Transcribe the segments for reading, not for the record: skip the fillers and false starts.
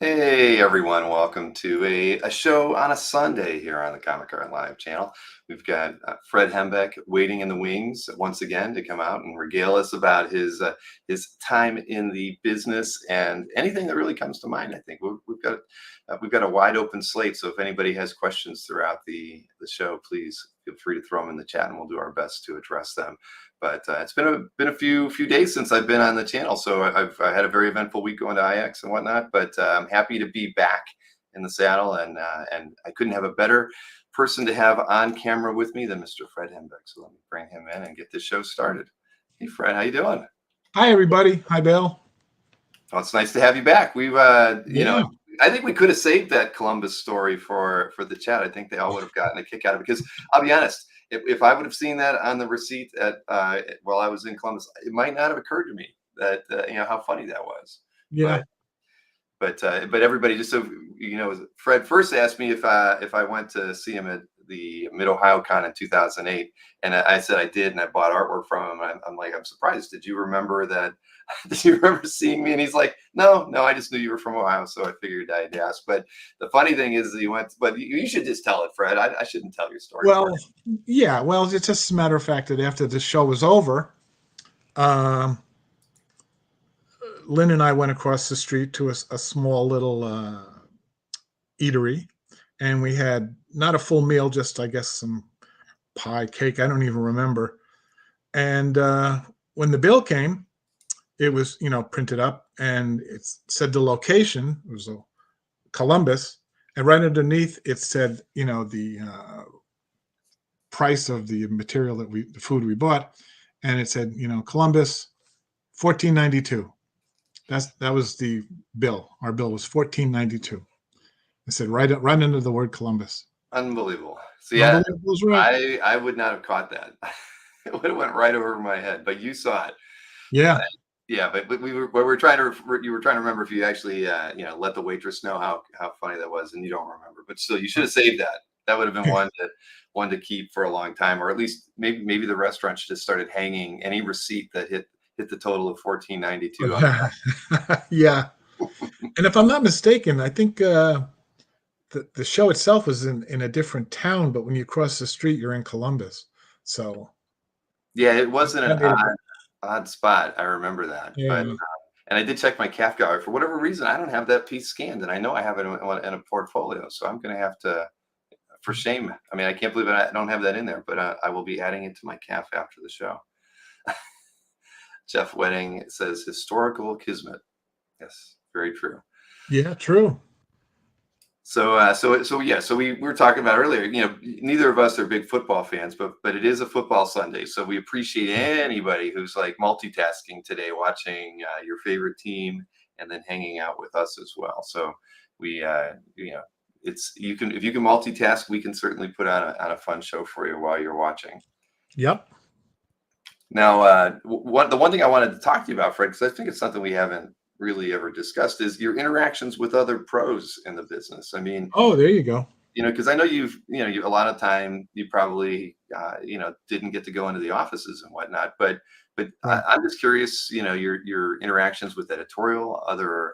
Hey everyone, welcome to a show on a Sunday here on the Comic Art Live channel. We've got Fred Hembeck waiting in the wings once again to come out and regale us about his time in the business and anything that really comes to mind. I think we've got a wide open slate, so if anybody has questions throughout the show, please feel free to throw them in the chat, and we'll do our best to address them. But it's been a few days since I've been on the channel, so I had a very eventful week going to IX and whatnot. But I'm happy to be back in the saddle, and I couldn't have a better person to have on camera with me than Mr. Fred Hembeck. So let me bring him in and get this show started. Hey Fred, how you doing? Hi, everybody. Hi, Bill. Well, it's nice to have you back. Yeah. I think we could have saved that Columbus story for the chat. I think they all would have gotten a kick out of it because I'll be honest, if I would have seen that on the receipt at while I was in Columbus, it might not have occurred to me that how funny that was. Yeah. But but everybody, just so Fred first asked me if I went to see him at the Mid Ohio Con in 2008, and I said I did, and I bought artwork from him. I'm like, I'm surprised. Did you remember that? Did you remember seeing me? And he's like, no, I just knew you were from Ohio, so I figured I'd ask. But the funny thing is, he went. But you should just tell it, Fred. I shouldn't tell your story. Well, yeah. Well, it's just a matter of fact that after the show was over, um, Lynn and I went across the street to a small little eatery, and we had not a full meal, just I guess some pie, cake. I don't even remember. And when the bill came, it was printed up, and it said the location. It was Columbus, and right underneath it said the price of the material the food we bought, and it said Columbus, $14.92. That was the bill. Our bill was $14.92. It said right under the word Columbus. Unbelievable. So yeah, Unbelievable, right? I would not have caught that. It would have went right over my head, but you saw it. Yeah. Yeah, but we were trying to you were trying to remember if you actually let the waitress know how funny that was, and you don't remember. But still, you should have saved that. That would have been one to keep for a long time, or at least maybe the restaurant should have started hanging any receipt that hit the total of $14.92 on. Yeah. And if I'm not mistaken, I think the show itself was in a different town, but when you cross the street, you're in Columbus. So Yeah, it wasn't that an made it. odd spot. I remember that, but Yeah. and I did check my CAF gallery for whatever reason. I don't have that piece scanned, and I know I have it in a portfolio, so I'm going to have to. For shame. I mean, I can't believe I don't have that in there, but I will be adding it to my CAF after the show. Jeff Wedding says historical kismet. Yes, very true. Yeah, true. So we were talking about earlier. Neither of us are big football fans, but it is a football Sunday, so we appreciate anybody who's like multitasking today, watching your favorite team and then hanging out with us as well. So we, it's if you can multitask, we can certainly put on a fun show for you while you're watching. Yep. Now, the one thing I wanted to talk to you about, Fred, because I think it's something we haven't really ever discussed, is your interactions with other pros in the business. I mean, Oh, there you go. because I know a lot of time you probably didn't get to go into the offices and whatnot, but Right. I'm just curious, your interactions with editorial, other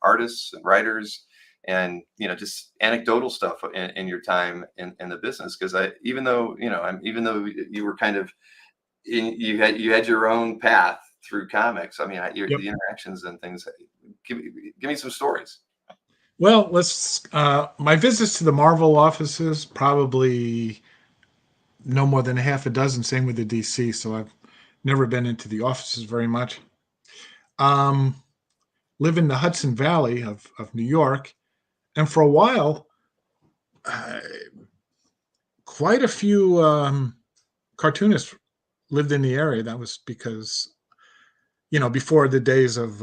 artists and writers, and just anecdotal stuff in your time in the business. Because even though you were kind of you had your own path through comics. I mean, Yep. the interactions and things. Give me some stories. Well, my visits to the Marvel offices, probably no more than a half a dozen. Same with the DC. So I've never been into the offices very much. Um, Live in the Hudson Valley of New York. And for a while, uh, quite a few cartoonists lived in the area. That was because, before the days of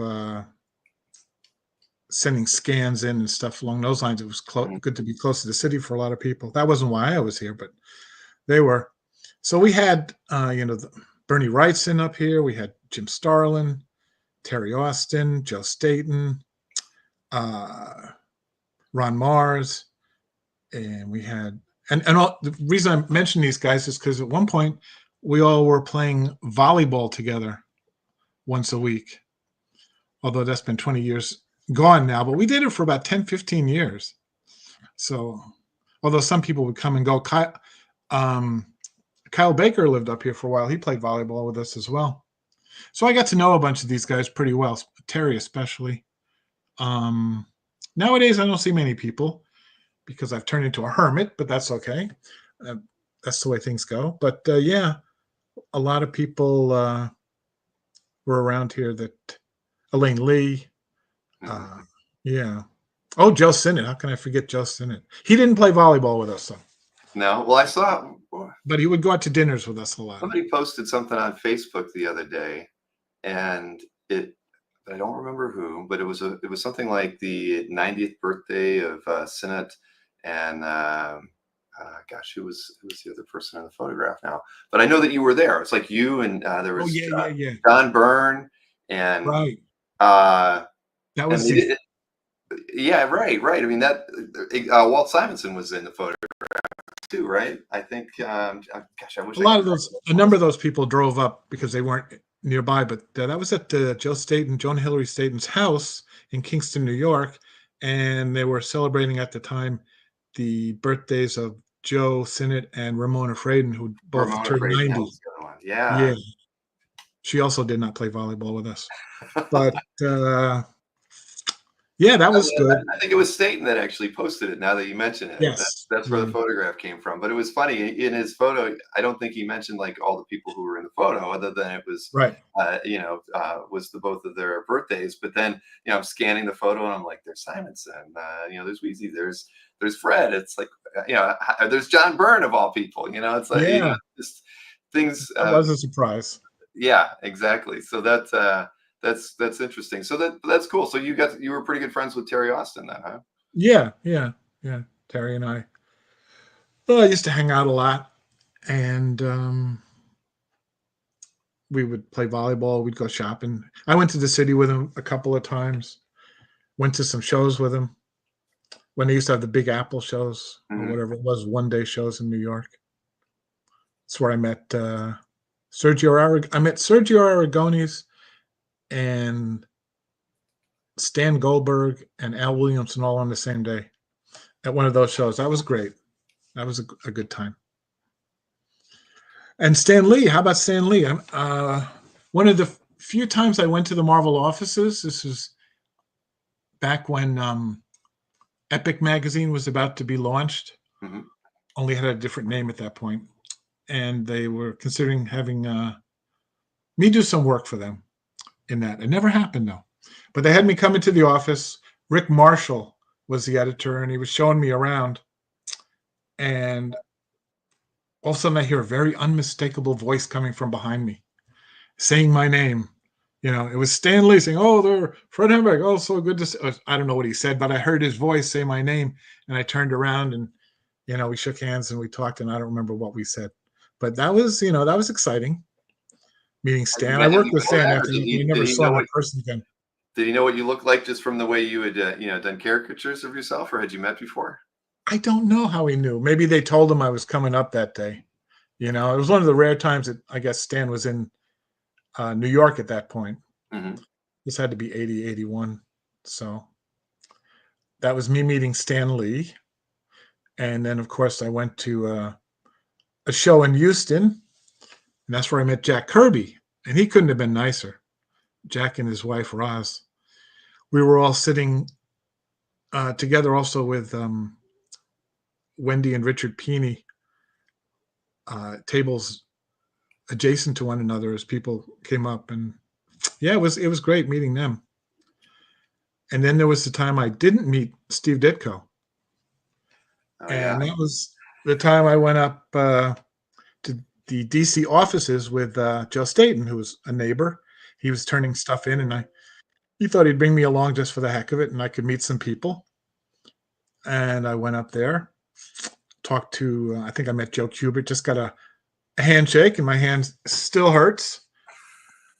sending scans in and stuff along those lines, it was good to be close to the city for a lot of people. That wasn't why I was here, but they were. So we had, Bernie Wrightson up here. We had Jim Starlin, Terry Austin, Joe Staten, uh, Ron Mars, and we had, the reason I mention these guys is because at one point we all were playing volleyball together once a week. Although that's been 20 years gone now, but we did it for about 10, 15 years. So, although some people would come and go, um, Kyle Baker lived up here for a while. He played volleyball with us as well. So I got to know a bunch of these guys pretty well, Terry especially. Um, Nowadays, I don't see many people because I've turned into a hermit, but that's okay. Uh, that's the way things go. But yeah, a lot of people were around here that Elaine Lee. Mhm. Uh, yeah. Oh, Joe Sinnott. How can I forget Joe Sinnott? He didn't play volleyball with us, though, No, well, I saw but he would go out to dinners with us a lot. somebody posted something on Facebook the other day, and it I don't remember who, but it was something like the 90th birthday of Sinnott, and gosh, who was the other person in the photograph now? But I know that you were there. It's like you and there Oh, was yeah, yeah, yeah. John Byrne and Right. uh, That and was they the did, yeah, right, right. I mean that Walt Simonson was in the photo too, right? I think. Gosh, I wish a I lot could of those. remember A who it number was. of those people drove up because they weren't nearby. But that was at Joan Hillary Staten's house in Kingston, New York, and they were celebrating at the time the birthdays of Joe Sinnott and Ramona Fraden, who both Ramona turned Frazier, that 90. was the other one. Yeah. Yeah, she also did not play volleyball with us, but yeah, that was good. I think it was Staten that actually posted it. Now that you mention it, Yes, that's where yeah, the photograph came from. But it was funny in his photo. I don't think he mentioned like all the people who were in the photo, other than it was, right. was the both of their birthdays. But then I'm scanning the photo and I'm like, there's Simonson, there's Weezy, there's Fred. It's like, there's John Byrne of all people. It's like Yeah, just things. that was a surprise. Yeah, exactly. So that's interesting. So that's cool. So you were pretty good friends with Terry Austin then, huh? Yeah, yeah, yeah. Terry and I. Well, I used to hang out a lot, and we would play volleyball. We'd go shopping. I went to the city with him a couple of times. Went to some shows with him when they used to have the Big Apple shows or Hmm. whatever it was, one day shows in New York. That's where I met Sergio. I met Sergio Aragones and Stan Goldberg and Al Williamson all on the same day at one of those shows. That was great. That was a good time. And Stan Lee, how about Stan Lee? One of the few times I went to the Marvel offices. This was back when Epic magazine was about to be launched. Hmm. Only had a different name at that point, and they were considering having me do some work for them in that. It never happened though, but they had me come into the office. Rick Marshall was the editor, and he was showing me around. And all of a sudden, I hear a very unmistakable voice coming from behind me, saying my name. It was Stan Lee saying, "Oh, they're Fred Hembeck. Oh, so good to see." I don't know what he said, but I heard his voice say my name, and I turned around and we shook hands and we talked, and I don't remember what we said, but that was exciting meeting Had you Stan. I met him worked with before Stan that, or after that, but I never saw him in person again. did he know what you looked like just from the way you had done caricatures of yourself, or had you met before? I don't know how he knew. Maybe they told him I was coming up that day. It was one of the rare times that I guess Stan was in New York at that point. Hmm. This had to be 80, 81. So that was me meeting Stan Lee. And then, of course, I went to a show in Houston, and that's where I met Jack Kirby. And he couldn't have been nicer. Jack and his wife, Roz. We were all sitting together also with Wendy and Richard Peeney, tables adjacent to one another as people came up. And yeah, it was great meeting them. And then there was the time I didn't meet Steve Ditko. Oh yeah. And that was the time I went up to the DC offices with Joe Staten, who was a neighbor. He was turning stuff in, and he thought he'd bring me along just for the heck of it, and I could meet some people. And I went up there, talked to, I think I met Joe Kubert, just got a handshake, and my hand still hurts.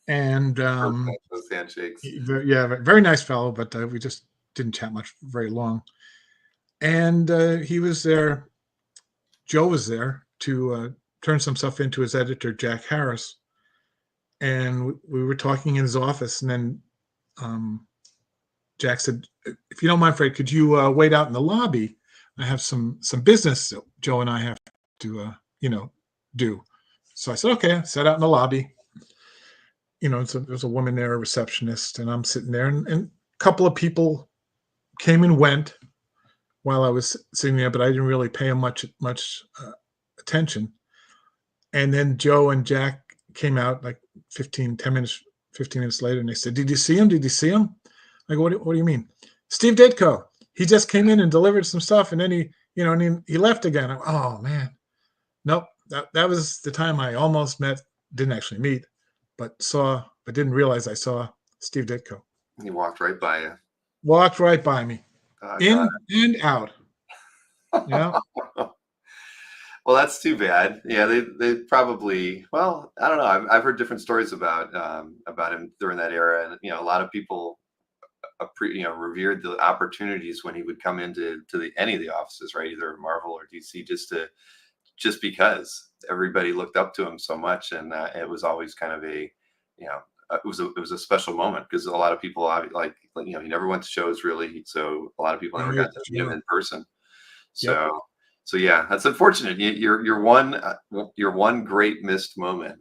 And Perfect. Those handshakes. yeah, very nice fellow, but we just didn't chat much very long. And he was there. Joe was there to turn some stuff into his editor, Jack Harris. And we were talking in his office, and then Jack said, "If you don't mind, Fred, could you wait out in the lobby? I have some business that Joe and I have to do." So I said, "Okay." I sat out in the lobby. There's a woman there, a receptionist, and I'm sitting there, and a couple of people came and went while I was sitting there, but I didn't really pay them much attention. And then Joe and Jack came out like 15 minutes later, and they said, "Did you see him? Did you see him?" I go, what do you mean?" "Steve Ditko. He just came in and delivered some stuff, and then he left again." Oh man, nope. That was the time I almost met, didn't actually meet, but didn't realize I saw Steve Ditko. He walked right by you. Walked right by me, God. in and out. Yeah, Well, that's too bad. Yeah, they probably. Well, I don't know. I've heard different stories about him during that era, and a lot of people revered the opportunities when he would come into any of the offices, right, either Marvel or DC, just because everybody looked up to him so much, and it was always kind of it was a special moment because a lot of people he never went to shows really, so a lot of people never right, got to meet him sure. in person. Yep. So yeah, that's unfortunate. Your one great missed moment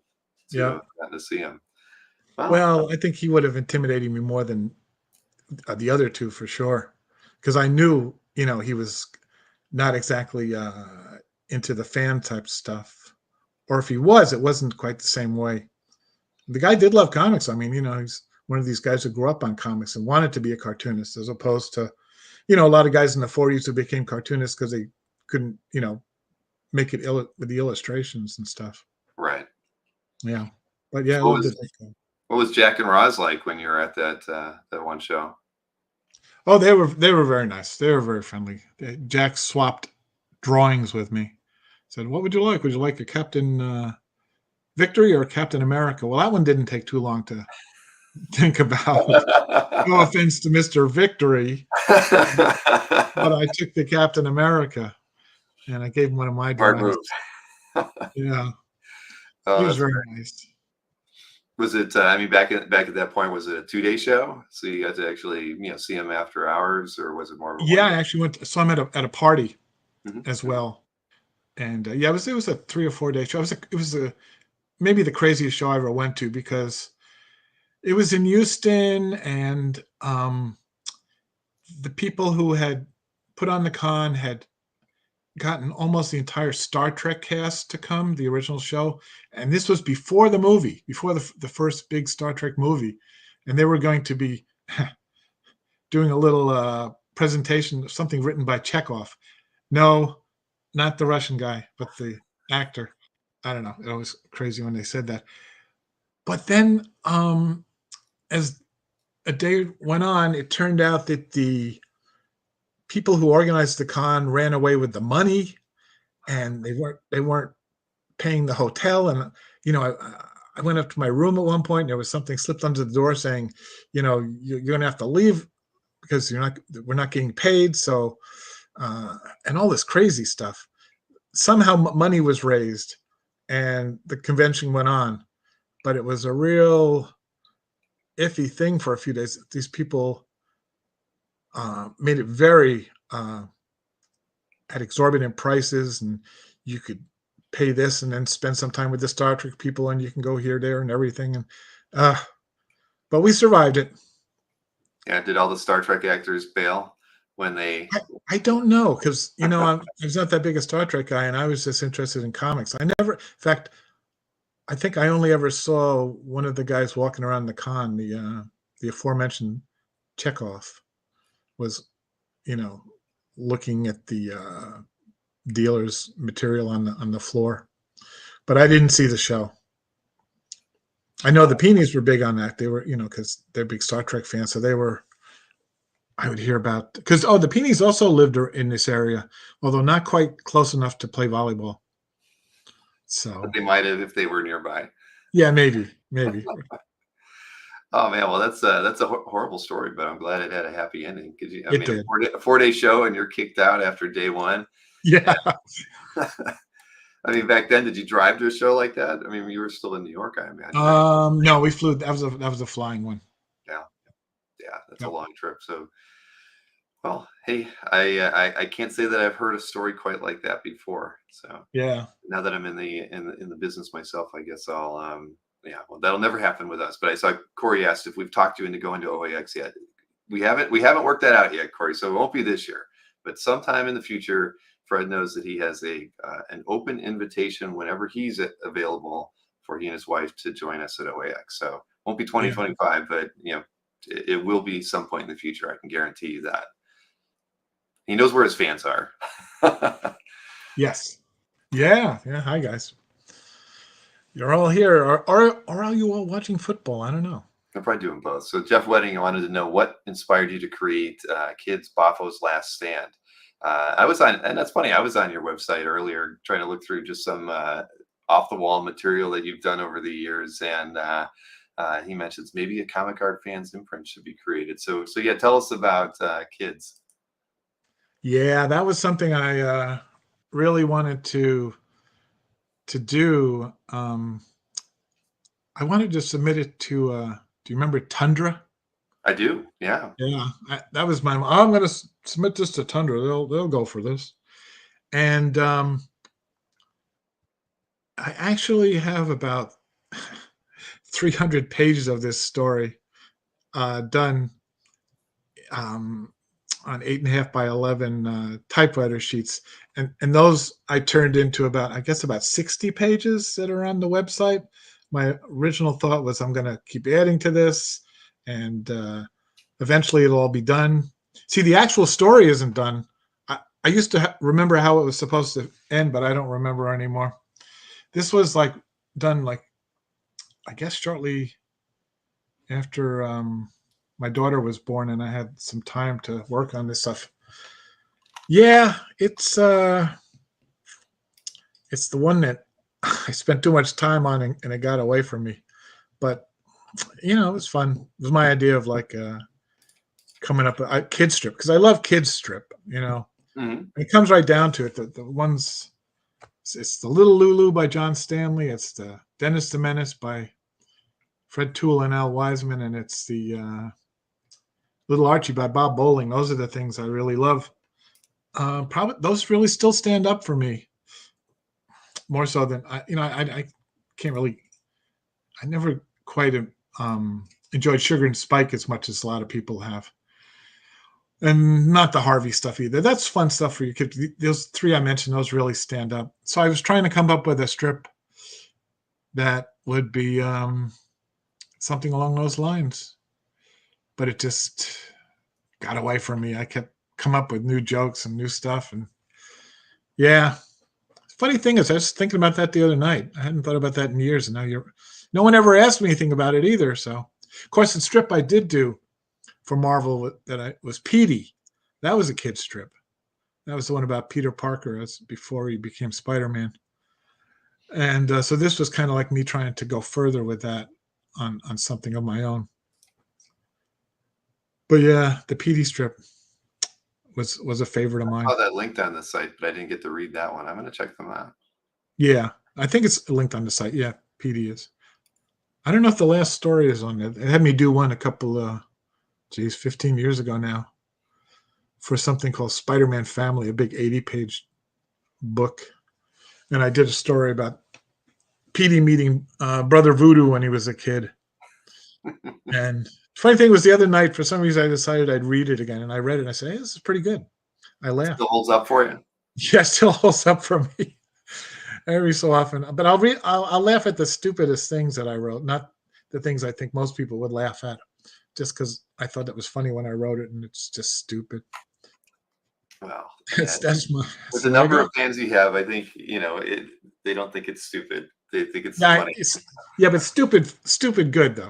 to Yeah. have gotten to see him. Well, Well, I think he would have intimidated me more than the other two for sure, because I knew he was not exactly into the fan type stuff, or if he was, it wasn't quite the same way. The guy did love comics. I mean, he's one of these guys who grew up on comics and wanted to be a cartoonist, as opposed to a lot of guys in the 40s who became cartoonists because they couldn't make it with the illustrations and stuff. right. Yeah, but yeah, I What loved was it. what was Jack and Roz like when you were at that one show? Oh, they were very nice. They were very friendly. Jack swapped drawings with me. Said, "What would you like? Would you like a Captain Victory or Captain America?" Well, that one didn't take too long to think about. No offense to Mr. Victory, but I took the Captain America and I gave him one of my Hard drawings. moves. Yeah, he Oh, was that's very great. nice. Was it? I mean, back at that point, was it a 2 day show? So you got to actually see him after hours, or was it more of a Yeah, one I day? actually saw him at a party Mhm, as mhm. well, and yeah, it was a 3 or 4 day show. It was maybe the craziest show I ever went to because it was in Houston, and the people who had put on the con had gotten almost the entire Star Trek cast to come, the original show, and this was before the movie, before the first big Star Trek movie, and they were going to be doing a little presentation of something written by Chekhov. No, not the Russian guy, but the actor. I don't know. It was crazy when they said that. But then, as a day went on, it turned out that the people who organized the con ran away with the money, and they weren't paying the hotel. And I went up to my room at one point, and there was something slipped under the door saying, you're going to have to leave because we're not getting paid. So, and all this crazy stuff. Somehow money was raised, and the convention went on, but it was a real iffy thing for a few days. These people made it very at exorbitant prices, and you could pay this and then spend some time with the Star Trek people, and you can go here, there, and everything. And uh, but we survived it. Yeah, did all the Star Trek actors bail when they? I don't know because I was not that big a Star Trek guy, and I was just interested in comics. In fact, I think I only ever saw one of the guys walking around the con, the aforementioned Chekhov, was you know looking at the dealer's material on the floor, but I didn't see the show. I know the Peonies were big on that. They were, because they're big Star Trek fans, so they were. I would hear about because the Peonies also lived in this area, although not quite close enough to play volleyball. But So they might have if they were nearby. yeah, maybe Oh man, well that's a horrible story, but I'm glad it had a happy ending. Because I it mean, did. a 4 day show and you're kicked out after day one. Yeah. I mean, back then, did you drive to a show like that? I mean, you were still in New York, I imagine. Right? No, we flew. That was a flying one. Yeah. Yeah, that's a Yep. long trip. So, well, hey, I can't say that I've heard a story quite like that before. So Yeah. now that I'm in the business myself, I guess I'll yeah, well, that'll never happen with us. But I saw Corey asked if we've talked you into going to OAX yet. We haven't worked that out yet, Corey. So it won't be this year, but sometime in the future. Fred knows that he has a an open invitation whenever he's available for he and his wife to join us at OAX. So won't be Yeah. 2025, but it will be some point in the future. I can guarantee you that. He knows where his fans are. Yes. Yeah. Yeah. Hi, guys. You're all here, or are you all watching football? I don't know. I'm probably doing both. So Jeff Wedding, I wanted to know what inspired you to create Kids Baffo's Last Stand. I was on, and that's funny. I was on your website earlier trying to look through just some off the wall material that you've done over the years, and he mentions maybe a comic art fans imprint should be created. So yeah, tell us about Kids. Yeah, that was something I really wanted to do. I wanted to submit it to. Do you remember Tundra? I do, yeah. Yeah, that was my. I'm going to submit this to Tundra. They'll go for this. And I actually have about 300 pages of this story done um, on 8.5 by 11 typewriter sheets, and those I turned into about, I guess, about 60 pages that are on the website. My original thought was I'm going to keep adding to this, and eventually it'll all be done. See, the actual story isn't done. I used to remember how it was supposed to end, but I don't remember anymore. This was like done, like, I guess, shortly after my daughter was born, and I had some time to work on this stuff. Yeah, it's the one that I spent too much time on, and it got away from me. But it was fun. It was my idea of like coming up a kid strip, because I love kids strip. Hmm. It comes right down to it. The ones, it's the Little Lulu by John Stanley. It's the Dennis the Menace by Fred Toole and Al Wiseman, and it's the Little Archie by Bob Bowling. Those are the things I really love. Probably those really still stand up for me more so than I can't really. I never quite enjoyed Sugar and Spike as much as a lot of people have, and not the Harvey stuff either. That's fun stuff for your kids. Those three I mentioned, those really stand up. So I was trying to come up with a strip that would be something along those lines, but it just got away from me. I kept come up with new jokes and new stuff, and yeah. Funny thing is, I was thinking about that the other night. I hadn't thought about that in years, and now no one ever asked me anything about it either. So, of course, the strip I did do for Marvel that I was Petey. That was a kid strip. That was the one about Peter Parker as before he became Spider-Man. And so this was kind of like me trying to go further with that on something of my own. But yeah, the Petey strip was a favorite of I mine. saw that linked on the site, but I didn't get to read that one. I'm going to check them out. Yeah, I think it's linked on the site. Yeah, Petey is. I don't know if the last story is on it. It had me do one a couple 15 years ago now, for something called Spider-Man Family, a big 80-page book. And I did a story about Petey meeting Brother Voodoo when he was a kid. And funny thing was, the other night, for some reason, I decided I'd read it again. And I read it and I said, hey, this is pretty good. I Still laughed. holds up for you? Yeah, it still holds up for me every so often. But I'll laugh at the stupidest things that I wrote, not the things I think most people would laugh at, just because I thought it was funny when I wrote it, and it's just stupid. Well, yeah. That's With the the way I number go. of fans you have, I think they don't think it's stupid. They think it's Yeah, funny. but stupid good though.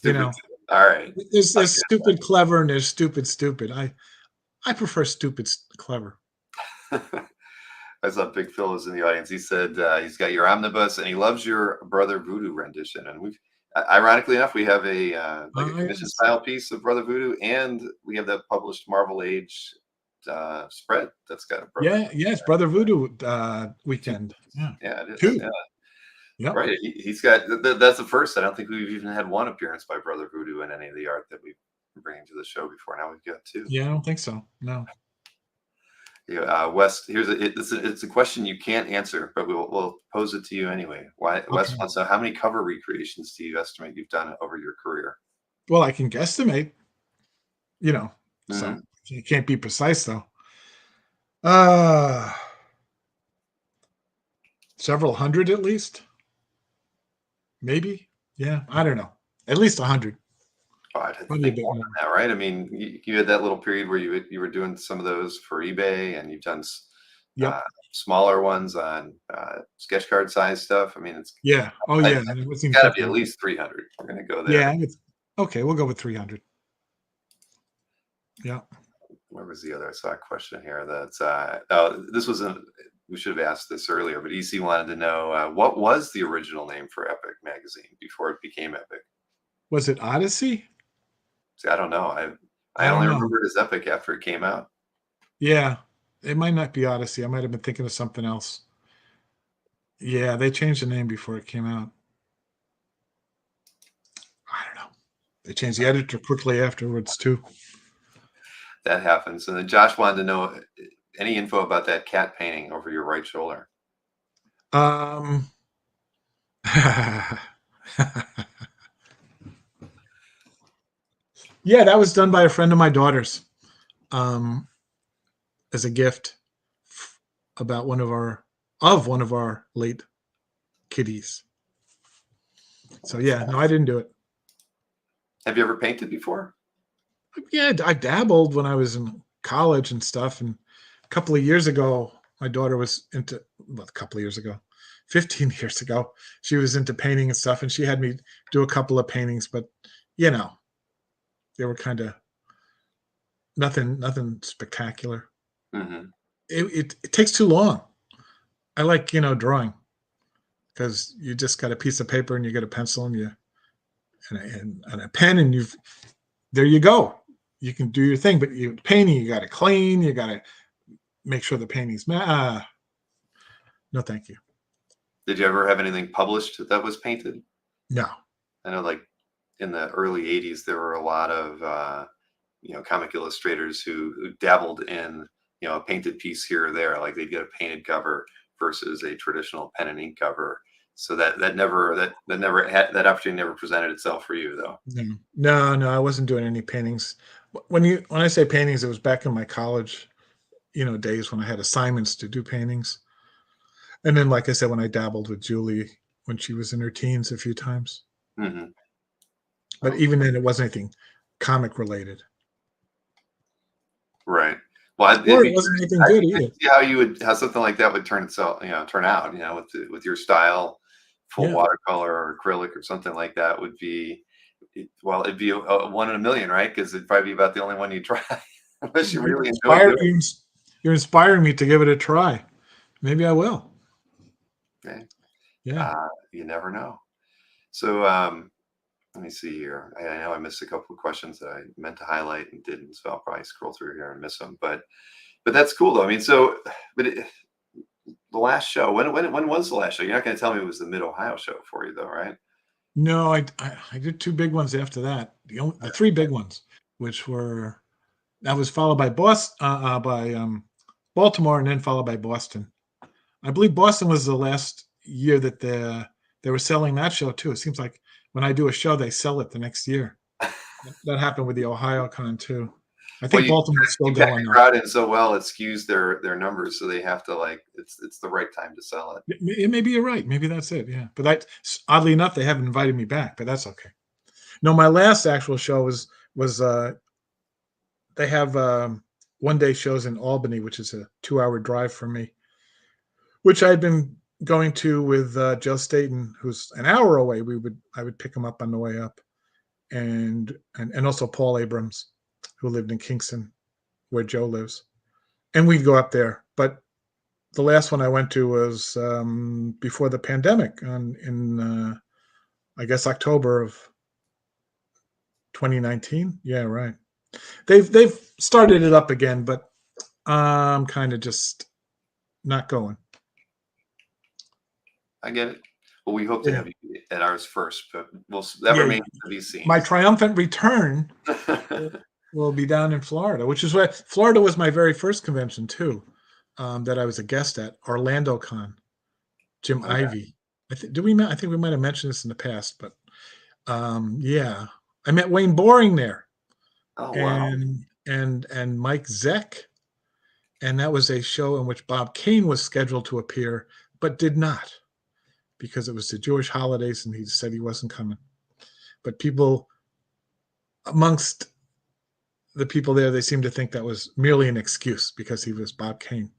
You Stupid. know, All right. there's stupid clever and there's stupid. I prefer stupid clever. I saw Big Phil was in the audience. He said he's got your omnibus and he loves your Brother Voodoo rendition. And ironically enough, we have a like a commission Yes. style piece of Brother Voodoo, and we have that published Marvel Age spread that's got a Brother. Yeah, yes, Brother Voodoo Two. weekend. Yeah, Yeah, it is. two. Yeah, Yep. right. He's got that's the first. I don't think we've even had one appearance by Brother Voodoo in any of the art that we've bringing to the show before. Now we've got two. Yeah, I don't think so. No. Yeah, Wes, it's a question you can't answer, but we'll pose it to you anyway. Why, Wes Okay. wants to know, how many cover recreations do you estimate you've done over your career? Well, I can guesstimate, you know, so Mhm. you can't be precise though. Uh Several hundred at least, maybe. Yeah, I don't know. At least 100, Oh, I'd have to probably a think bit more more. than that, right? I mean, you had that little period where you were doing some of those for eBay, and you've done uh, Yep. smaller ones on sketch card size stuff. I mean, Yeah. Oh it's yeah. And it wasn't even got to be thinking at of it. least 300. We're gonna go there. Yeah. Okay. We'll go with 300. Yeah. Where was the other? I saw a question here that's oh, this was a we should have asked this earlier, but EC wanted to know what was the original name for Epic magazine before it became Epic. Was it Odyssey? See, I don't know. I I don't only know. remember it as Epic after it came out. Yeah. It might not be Odyssey. I might have been thinking of something else. Yeah. They changed the name before it came out. I don't know. They changed the editor quickly afterwards, too. That happens. And then Josh wanted to know any info about that cat painting over your right shoulder. Um, yeah, that was done by a friend of my daughter's, um, as a gift about one of our late kitties. So yeah, no, I didn't do it. Have you ever painted before? Yeah, I dabbled when I was in college and stuff. And a couple of years ago, my daughter was into, well, a couple of years ago, 15 years ago, she was into painting and stuff. And she had me do a couple of paintings, but you know, they were kind of nothing spectacular. Hmm. It takes too long. I like, drawing because you just got a piece of paper and you get a pencil and and a pen and there you go. You can do your thing, but painting, you got to clean, you got to make sure the painting's no, thank you. Did you ever have anything published that was painted? No. I know, like in the early '80s, there were a lot of comic illustrators who dabbled in a painted piece here or there, like they'd get a painted cover versus a traditional pen and ink cover. So that opportunity never presented itself for you, though. No, I wasn't doing any paintings. When I say paintings, it was back in my college, days when I had assignments to do paintings. And then, like I said, when I dabbled with Julie when she was in her teens a few times. Hmm. But even then, it wasn't anything comic related. Right. Well, Or it wasn't anything I'd good be curious either. to see how something like that would turn out, with your style, full Yeah. watercolor or acrylic or something like that would be, well, it'd be a one in a million, right? Because it'd probably be about the only one you try, unless you You're really enjoy inspired. doing You're inspiring me to give it a try. Maybe I will. it. Okay. Yeah. You never know. So, let me see here. I know I missed a couple of questions that I meant to highlight and didn't, so I'll probably scroll through here and miss them. But that's cool though. I mean, the last show, when was the last show? You're not going to tell me it was the Mid Ohio show for you though, right? No, I did two big ones after that. The three big ones, which were that was followed by Baltimore, and then followed by Boston. I believe Boston was the last year that they were selling that show too. It seems like when I do a show, they sell it the next year. That happened with the Ohio Con too. I Well, think Baltimore's still you pack going the though. crowd in so well, it skews their numbers, so they have to, like, it's the right time to sell it. Maybe you're right. Maybe that's it. Yeah, but oddly enough, they haven't invited me back, but that's okay. No, my last actual show was they have one day shows in Albany, which is a 2 hour drive for me, which I'd been going to with Joe Staten, who's an hour away. I would pick him up on the way up, and also Paul Abrams, who lived in Kingston, where Joe lives, and we'd go up there. But the last one I went to was before the pandemic, in I guess October of 2019. Yeah, right. They've started it up again, but I'm kind of just not going. I get it. Well, we hope to Yeah, have you at ours first, but that yeah, yeah. remains to be seen. My triumphant return will be down in Florida, which is where Florida was my very first convention too, that I was a guest at, Orlando Con. Jim Oh yeah. Ivey. I think we might have mentioned this in the past, but yeah, I met Wayne Boring there, Oh wow. and Mike Zeck, and that was a show in which Bob Kane was scheduled to appear, but did not because it was the Jewish holidays, and he said he wasn't coming. But people amongst the people there, they seemed to think that was merely an excuse because he was Bob Kane.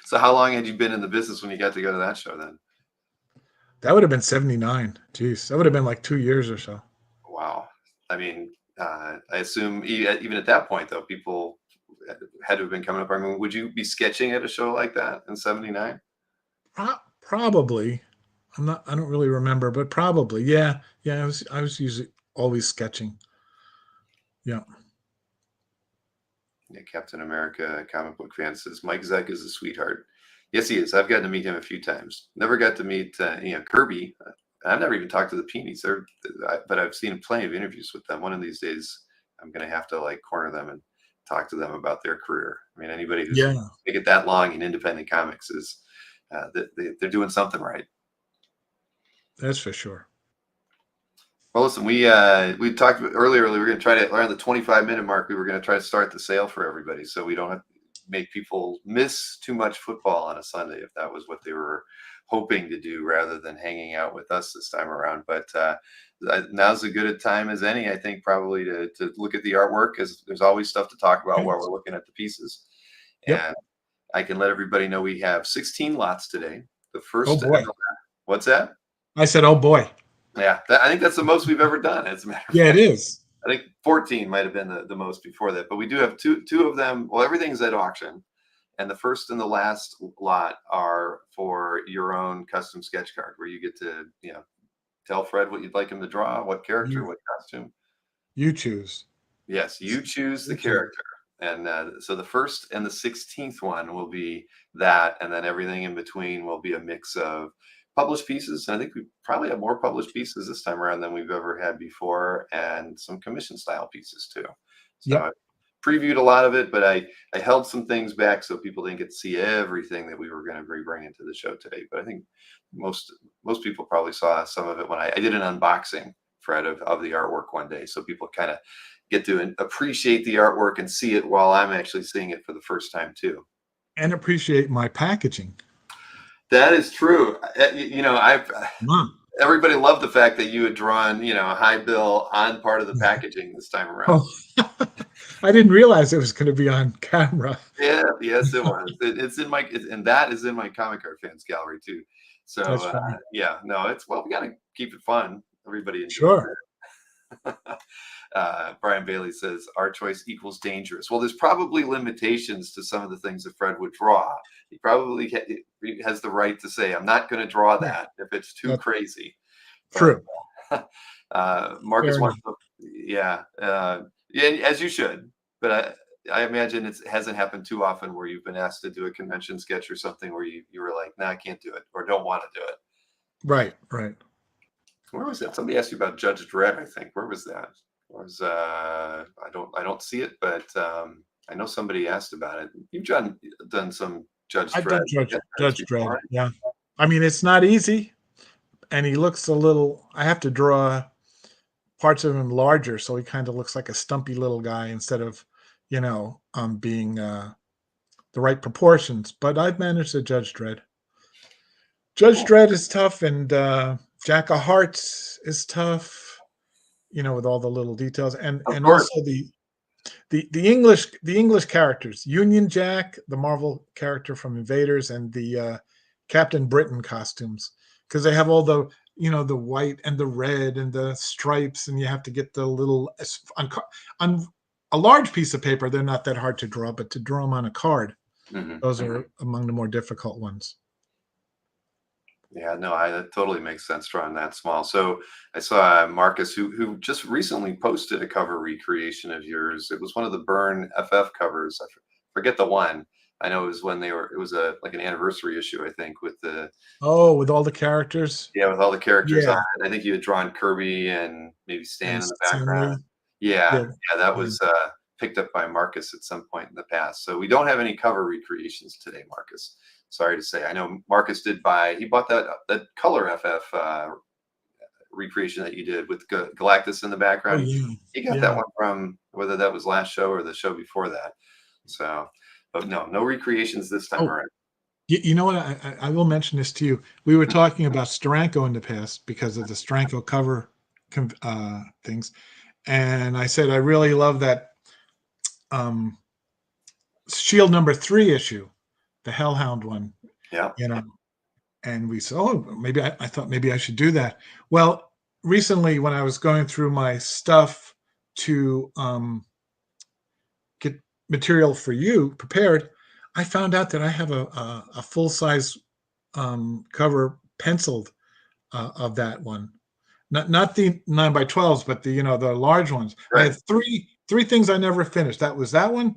So how long had you been in the business when you got to go to that show then? That would have been 79. Jeez, that would have been like 2 years or so. Wow. I mean, I assume even at that point though, people had to have been coming up. I mean, would you be sketching at a show like that in '79? Probably. I don't really remember, but probably. Yeah. Yeah. I was usually always sketching. Yeah. Yeah, Captain America comic book fan says Mike Zeck is a sweetheart. Yes, he is. I've gotten to meet him a few times. Never got to meet Kirby. I've never even talked to the Peonies. But I've seen plenty of interviews with them. One of these days, I'm going to have to like corner them and talk to them about their career. I mean, anybody who's Yeah. make it that long in independent comics is they're doing something right. That's for sure. Well, listen, we talked earlier. We were going to try to around the 25-minute mark. We were going to try to start the sale for everybody, so we don't have to make people miss too much football on a Sunday if that was what they were hoping to do, rather than hanging out with us this time around. But now's as good a time as any, I think, probably to look at the artwork, because there's always stuff to talk about Okay. while we're looking at the pieces. Yep. And I can let everybody know we have 16 lots today. The Oh first, boy. what's that? I said, oh boy. Yeah, I think that's the most we've ever done, as a matter of Yeah, it fact. is. I think 14 might have been the most before that, but we do have two of them. Well, everything's at auction, and the first and the last lot are for your own custom sketch card, where you get to tell Fred what you'd like him to draw, what character, You what costume. you choose. Yes, you choose the You choose. character. And so the first and the 16th one will be that, and then everything in between will be a mix of published pieces. And I think we probably have more published pieces this time around than we've ever had before, and some commission style pieces too. So I Yep. previewed a lot of it, but I held some things back so people didn't get to see everything that we were going to be bringing to the show today. But I think most people probably saw some of it when I did an unboxing, Fred, of the artwork one day, so people kind of get to appreciate the artwork and see it while I'm actually seeing it for the first time too. And appreciate my packaging. That is true. I've Mom. everybody loved the fact that you had drawn, a high bill on part of the packaging this time around. Oh, I didn't realize it was going to be on camera. Yeah, yes, it was. And that is in my comic art fans gallery too. So That's funny. yeah, no, we got to keep it fun. Everybody enjoys Sure. it. Brian Bailey says our choice equals dangerous. Well, there's probably limitations to some of the things that Fred would draw. He probably has the right to say, I'm not going to draw Yeah, that if it's too that's crazy. But true. Marcus Fair enough. wants to, yeah, as you should. But I imagine it hasn't happened too often where you've been asked to do a convention sketch or something where you were like, nah, I can't do it, or don't want to do it. Right, right. Where was that? Somebody asked you about Judge Dredd, I think. Where was that? Was I don't see it, but I know somebody asked about it. You've done some Judge I've Dredd done Judge Dredd. before. Yeah. I mean, it's not easy, and he looks a little. I have to draw parts of him larger, so he kind of looks like a stumpy little guy instead of, being the right proportions. But I've managed to Judge Dredd. Judge Cool. Dredd is tough, and Jack of Hearts is tough. With all the little details, and Of and course. also the English characters, Union Jack, the Marvel character from Invaders, and the Captain Britain costumes, because they have all the white and the red and the stripes, and you have to get the little on a large piece of paper. They're not that hard to draw, but to draw them on a card, Hmm. those are among the more difficult ones. Yeah, no, that totally makes sense drawing that small. So I saw Marcus, who just recently posted a cover recreation of yours. It was one of the Burn FF covers. forget the one. I know it was when it was a like an anniversary issue, I think, with the Oh, with all the characters. yeah, with all the characters on Yeah, it. I think you had drawn Kirby and maybe Stan and in the Stan background. Lee. Yeah, Yeah, yeah, that yeah. was picked up by Marcus at some point in the past. So we don't have any cover recreations today, Marcus. Sorry to say. I know Marcus he bought that Color FF recreation that you did with Galactus in the Oh background. yeah, He got that yeah. one from whether that was last show or the show before that. So, but no recreations this time Oh, around. you know what? I will mention this to you. We were talking about Steranko in the past because of the Steranko cover things, and I said I really love that um, Shield #3 issue, the Hellhound one. Yeah, You know, and we said, oh, maybe I thought maybe I should do that. Well, recently when I was going through my stuff to get material for you prepared, I found out that I have a full size cover penciled of that one. Not the 9x12s, but the the large ones. I right, had three things I never finished. That was that one.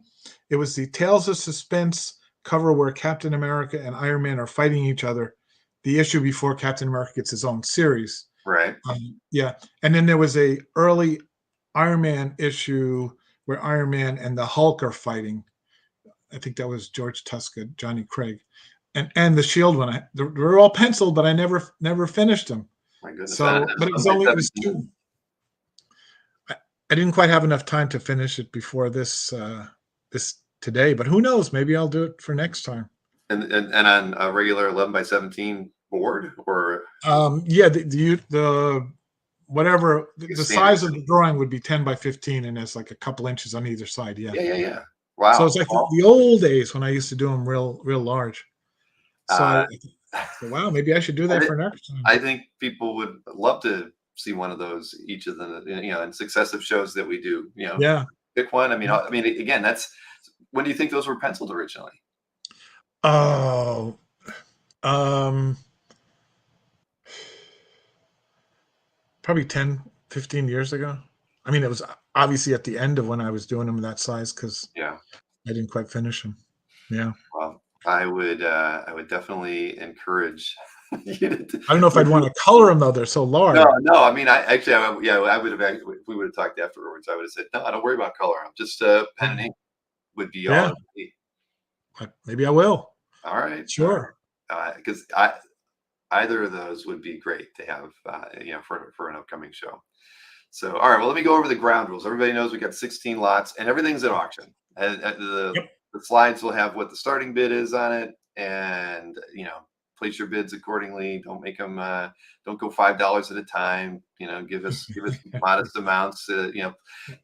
It was the Tales of Suspense cover where Captain America and Iron Man are fighting each other. The issue before Captain America gets his own series. right. Yeah, and then there was a early Iron Man issue where Iron Man and the Hulk are fighting. I think that was George Tuska, Johnny Craig, and the Shield one. They're all penciled, but I never finished them. My goodness, and So, but it's one by it was 17. two. I didn't quite have enough time to finish it before this today, but who knows? Maybe I'll do it for next time. And on a regular 11 by 17 board or Yeah, the whatever a the standard. size of the drawing would be 10 by 15, and there's like a couple inches on either side. Yeah, Yeah, yeah, yeah. so it's Wow. like Well, the old days when I used to do them real large. So uh, so wow, maybe I should do I, that thi- for next time. I think people would love to see one of those each of the in successive shows that we do. Yeah. Pick one. I mean, again, that's when do you think those were penciled originally? Oh, um, probably 10, 15 years ago. I mean, it was obviously at the end of when I was doing them that size because Yeah. I didn't quite finish them. Yeah. Well, I would definitely encourage you to. I don't know if I'd want to color them though. They're so No, large. no. I mean, yeah, I would have. If we would have talked afterwards, I would have said, no, don't worry about color. I'm just pen and Yeah. ink would be all Yeah. it would be. Maybe I will. All right, Sure. because I either of those would be great to have, for an upcoming show. So, all right, well, let me go over the ground rules. Everybody knows we got 16 lots, and everything's at auction. The Yep. slides will have what the starting bid is on it, and place your bids accordingly. Don't make them. Don't go $5 at a time. Give us modest amounts.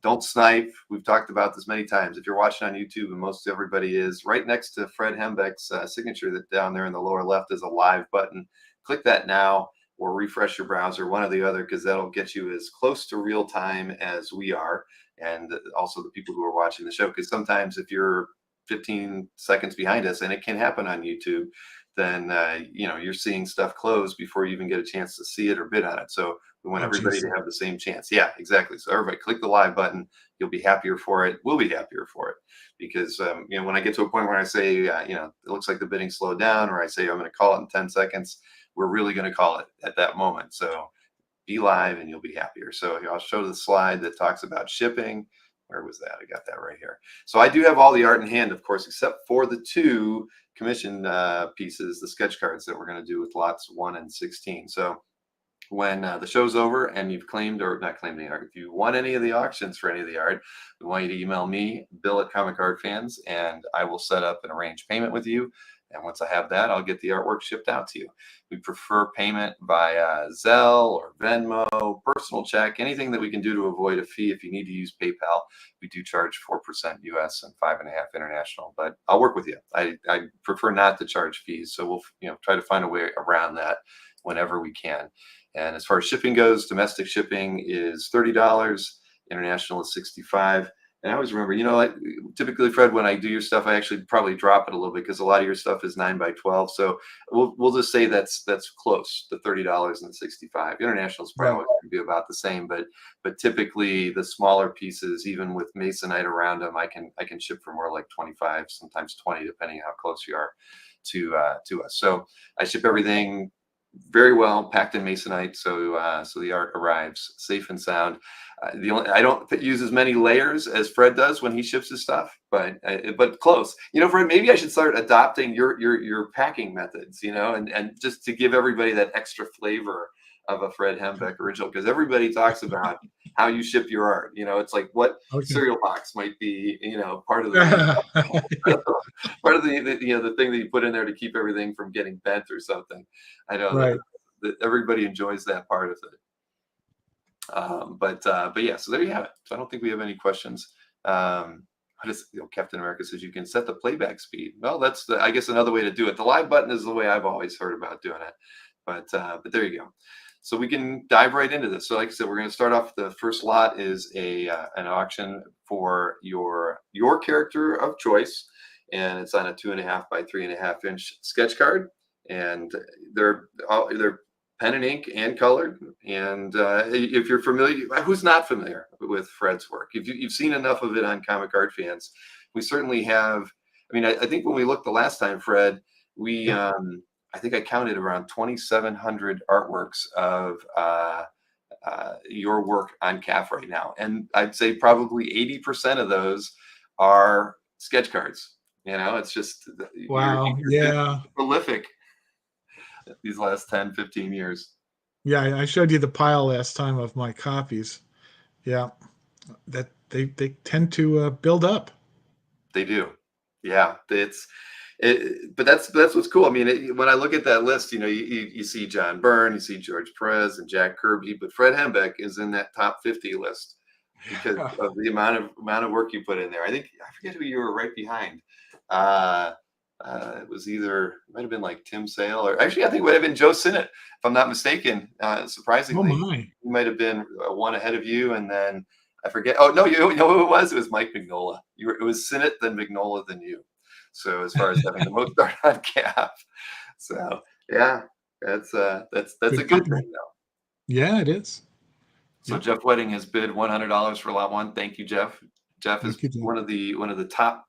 Don't snipe. We've talked about this many times. If you're watching on YouTube, and most everybody is, right next to Fred Hembeck's signature, that down there in the lower left is a live button. Click that now or refresh your browser, one or the other, because that'll get you as close to real time as we are, and also the people who are watching the show. Because sometimes if you're 15 seconds behind us, and it can happen on YouTube, then you're seeing stuff close before you even get a chance to see it or bid on it. So we want Oh, everybody geez. to have the same chance. Yeah, exactly. So everybody click the live button. You'll be happier for it. We'll be happier for it because when I get to a point where I say it looks like the bidding slowed down, or I say I'm going to call it in 10 seconds, we're really going to call it at that moment. So be live and you'll be happier. So I'll show the slide that talks about shipping. Where was that? I got that right here. So I do have all the art in hand, of course, except for the two commission pieces, the sketch cards that we're going to do with lots 1 and 16. So when the show's over and you've claimed or not claimed the art, if you won any of the auctions for any of the art, we want you to email me, Bill at Comic Art Fans, and I will set up and arrange payment with you. And once I have that, I'll get the artwork shipped out to you. We prefer payment via Zelle or Venmo, personal check, anything that we can do to avoid a fee. If you need to use PayPal, we do charge 4% US and 5.5% international, but I'll work with you. I prefer not to charge fees. So we'll try to find a way around that whenever we can. And as far as shipping goes, domestic shipping is $30, international is $65. And I always remember, like typically, Fred, when I do your stuff, I actually probably drop it a little bit because a lot of your stuff is 9 by 12. So we'll just say that's close to $30.65. International is probably Right. always going to be about the same, but typically the smaller pieces, even with masonite around them, I can ship for more like 25, sometimes 20, depending how close you are to us. So I ship everything very well packed in masonite, so the art arrives safe and sound. The only I don't use as many layers as Fred does when he ships his stuff, but close. Fred, maybe I should start adopting your packing methods, and just to give everybody that extra flavor of a Fred Hembeck original, because everybody talks about how you ship your art. It's like what Okay. cereal box might be, part of the part of the thing that you put in there to keep everything from getting bent or something. I know that, Right. that everybody enjoys that part of it. But yeah, so there you have it. So I don't think we have any questions. What is, Captain America says you can set the playback speed. Well, that's I guess another way to do it. The live button is the way I've always heard about doing it. But there you go. So we can dive right into this. So like I said, we're going to start off. The first lot is an auction for your character of choice, and it's on a 2.5 by 3.5 inch sketch card, and they're pen and ink and colored. And if you're familiar, who's not familiar with Fred's work? If you've seen enough of it on Comic Art Fans, we certainly have. I mean, I think when we looked the last time, Fred, we Yeah. I think I counted around 2,700 artworks of your work on CAF right now, and I'd say probably 80% of those are sketch cards. It's just Wow. you've been Yeah. prolific these last 10, 15 years. Yeah. I showed you the pile last time of my copies. Yeah. That they tend to build up. They do. Yeah, but that's what's cool. I mean, when I look at that list, you see John Byrne, you see George Perez and Jack Kirby, but Fred Hembeck is in that top 50 list because of the amount of work you put in there. I forget who you were right behind. Uh, it might have been like Tim Sale, or actually I think it would have been Joe Sinnott, if I'm not mistaken. Oh Surprisingly, my. he might have been one ahead of you, and then I forget. Oh no, you know who it was? It was Mike Mignola. It was Sinnott, then Mignola, then you. So as far as having the most art on cap, so yeah, that's a Good good company. thing though. Yeah, it is. So Yep. Jeff Wedding has bid $100 for lot one. Thank you, Jeff. Jeff is Thank you, Jeff. one of the top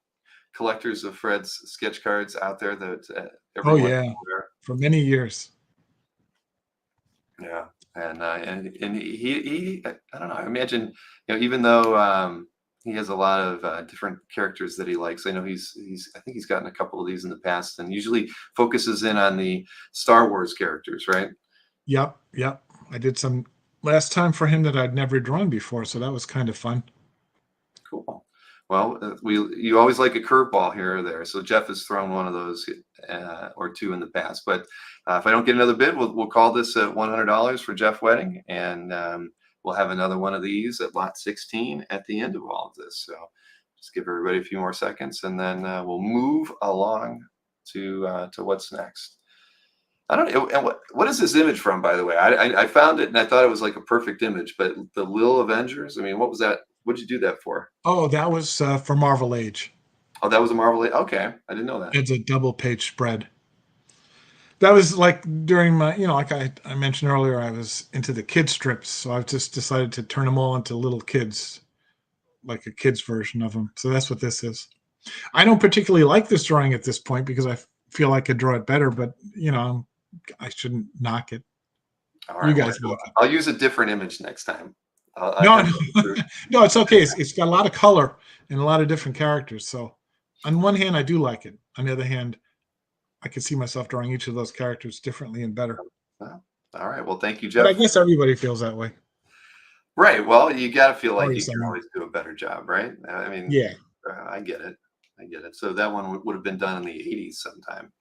collectors of Fred's sketch cards out there that Oh everyone is yeah. aware. For many years. Yeah, and he I don't know. I imagine, even though he has a lot of different characters that he likes. I know I think he's gotten a couple of these in the past, and usually focuses in on the Star Wars characters, right? Yep. Yep. I did some last time for him that I'd never drawn before, so that was kind of fun. Cool. Well, you always like a curveball here or there. So Jeff has thrown one of those or two in the past. But if I don't get another bid, we'll call this at $100 for Jeff Wedding, and we'll have another one of these at lot 16 at the end of all of this. So just give everybody a few more seconds, and then we'll move along to what's next. I don't know. And what is this image from, by the way? I found it and I thought it was like a perfect image, but the Lil Avengers. I mean, what was that? What did you do that for? Oh, that was for Marvel Age. Oh, that was a Marvel. Okay, I didn't know that. It's a double page spread. That was like during my, like I mentioned earlier, I was into the kid strips. So I've just decided to turn them all into little kids, like a kid's version of them. So that's what this is. I don't particularly like this drawing at this point because I feel I could draw it better, but, I shouldn't knock it. All You right. Well, guys like it. I'll use a different image next time. I No, have no, no clue. no, it's okay. It's got a lot of color and a lot of different characters. So on one hand, I do like it. On the other hand, I can see myself drawing each of those characters differently and better. Well, all right. Well, thank you, But I Jeff. guess everybody feels that way. Right. Well, you got to feel Or like you can someone. always do a better job, right? I mean, Yeah. I get it. I get it. So that one would have been done in the '80s sometime.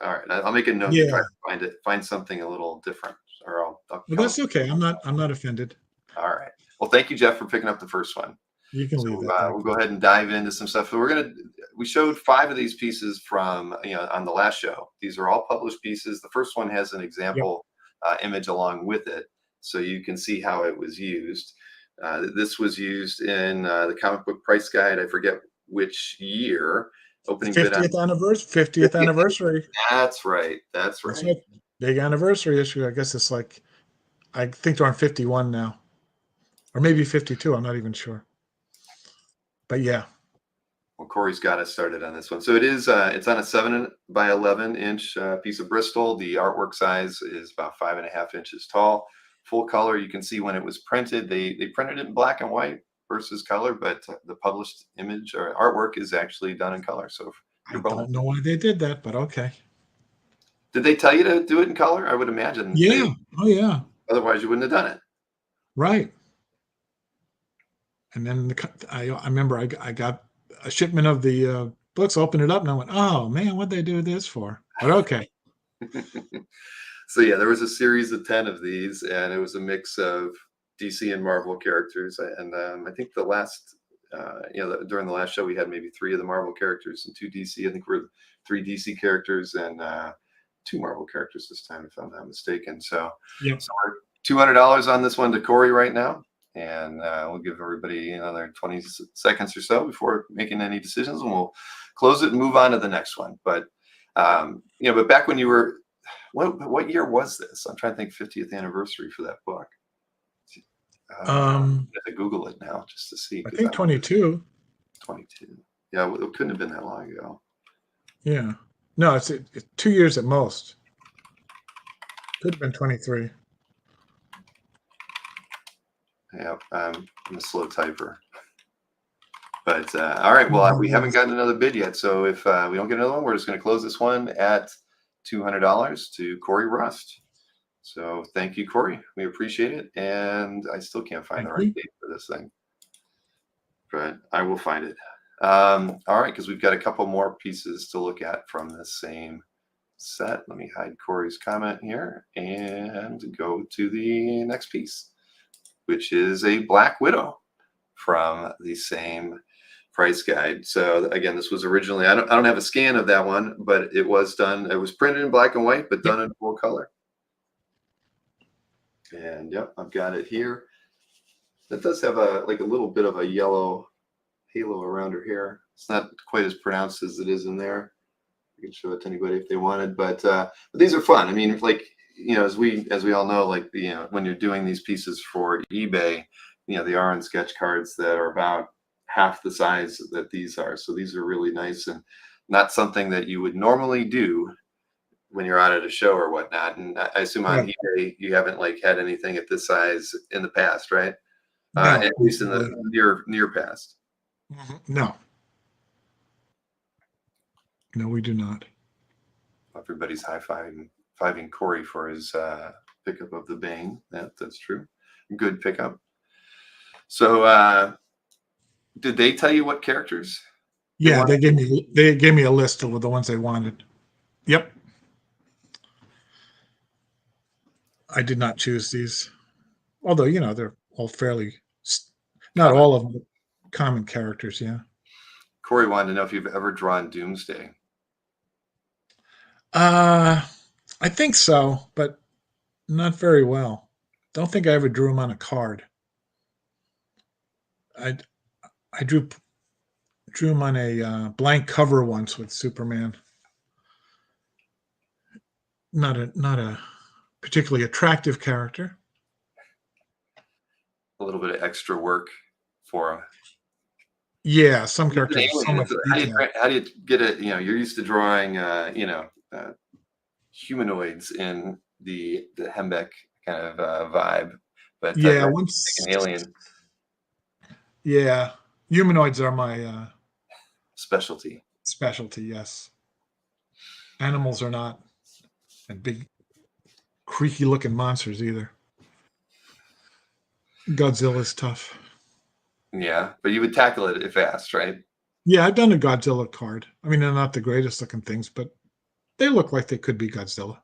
All right. I'll make a note to try Yeah. to find something a little different, or I'll Well, come up that's okay. with I'm not offended. All right. Well, thank you, Jeff, for picking up the first one. You can leave So that there. we'll go ahead and dive into some stuff. So we showed 5 of these pieces from, on the last show. These are all published pieces. The first one has an Yep. example image along with it, so you can see how it was used. This was used in the comic book price guide. I forget which year. Opening bid on 50th anniversary. 50th 50th. anniversary. That's right. That's That's right. right. Big anniversary issue. I guess it's like, I think they're on 51 now, or maybe 52. I'm not even sure. But yeah. Well, Corey's got us started on this one. So it is. It's on a 7 by 11 inch piece of Bristol. The artwork size is about 5.5 inches tall. Full color. You can see when it was printed. They printed it in black and white versus color, but the published image or artwork is actually done in color. So if I you're bonus. don't know why they did that, but okay. Did they tell you to do it in color? I would imagine they. Yeah. Oh, yeah. Otherwise, you wouldn't have done it. Right. And then I remember I got a shipment of the books, opened it up, and I went, oh, man, what'd they do this for? But okay. So yeah, there was a series of 10 of these, and it was a mix of DC and Marvel characters. And I think the last, during the last show, we had maybe 3 of the Marvel characters and 2 DC. I think we're 3 DC characters and 2 Marvel characters this time, if I'm not mistaken. So, Yep. so we're $200 on this one to Corey right now, and we'll give everybody another 20 seconds or so before making any decisions, and we'll close it and move on to the next one. But but back when you were, what year was this? I'm trying to think. 50th anniversary for that book. I have to Google it now just to see. I think 22. 22. Yeah, well, it couldn't have been that long ago. Yeah. No, it's 2 years at most. Could have been 23. Yeah, I'm a slow typer. But all right, well, we haven't gotten another bid yet. So if we don't get another one, we're just going to close this one at $200 to Corey Rust. So thank you, Corey. We appreciate it. And I still can't find the right date for this thing, but I will find it. All right, because we've got a couple more pieces to look at from the same set. Let me hide Corey's comment here and go to the next piece, which is a Black Widow from the same price guide. So again, this was originally, I don't have a scan of that one, but it was done. It was printed in black and white, but done in full color. And yep, I've got it here. That does have a little bit of a yellow halo around her hair. It's not quite as pronounced as it is in there. I can show it to anybody if they wanted, but these are fun. I mean, as we all know, when you're doing these pieces for eBay, they are on sketch cards that are about half the size that these are. So these are really nice and not something that you would normally do when you're out at a show or whatnot. And I assume on eBay you haven't had anything at this size in the past, right? No, at least in the near past. No. No, we do not. Everybody's high-fiving Corey for his pickup of the Bane. That's true. Good pickup. So did they tell you what characters? Yeah, they gave me a list of the ones they wanted. Yep. I did not choose these. Although, they're all fairly, not common. all of them, but common characters, yeah. Corey wanted to know if you've ever drawn Doomsday. I think so, but not very well. Don't think I ever drew him on a card. I drew him on a blank cover once with Superman. Not a particularly attractive character. A little bit of extra work for him. Yeah, some characters are so much detail. How do you get it? You're used to drawing, humanoids in the Hembeck kind of vibe, but yeah, once an alien. Yeah, humanoids are my specialty. Yes, animals are not, and big, creaky-looking monsters either. Godzilla's tough. Yeah, but you would tackle it if asked, right? Yeah, I've done a Godzilla card. I mean, they're not the greatest looking things, but they look like they could be Godzilla.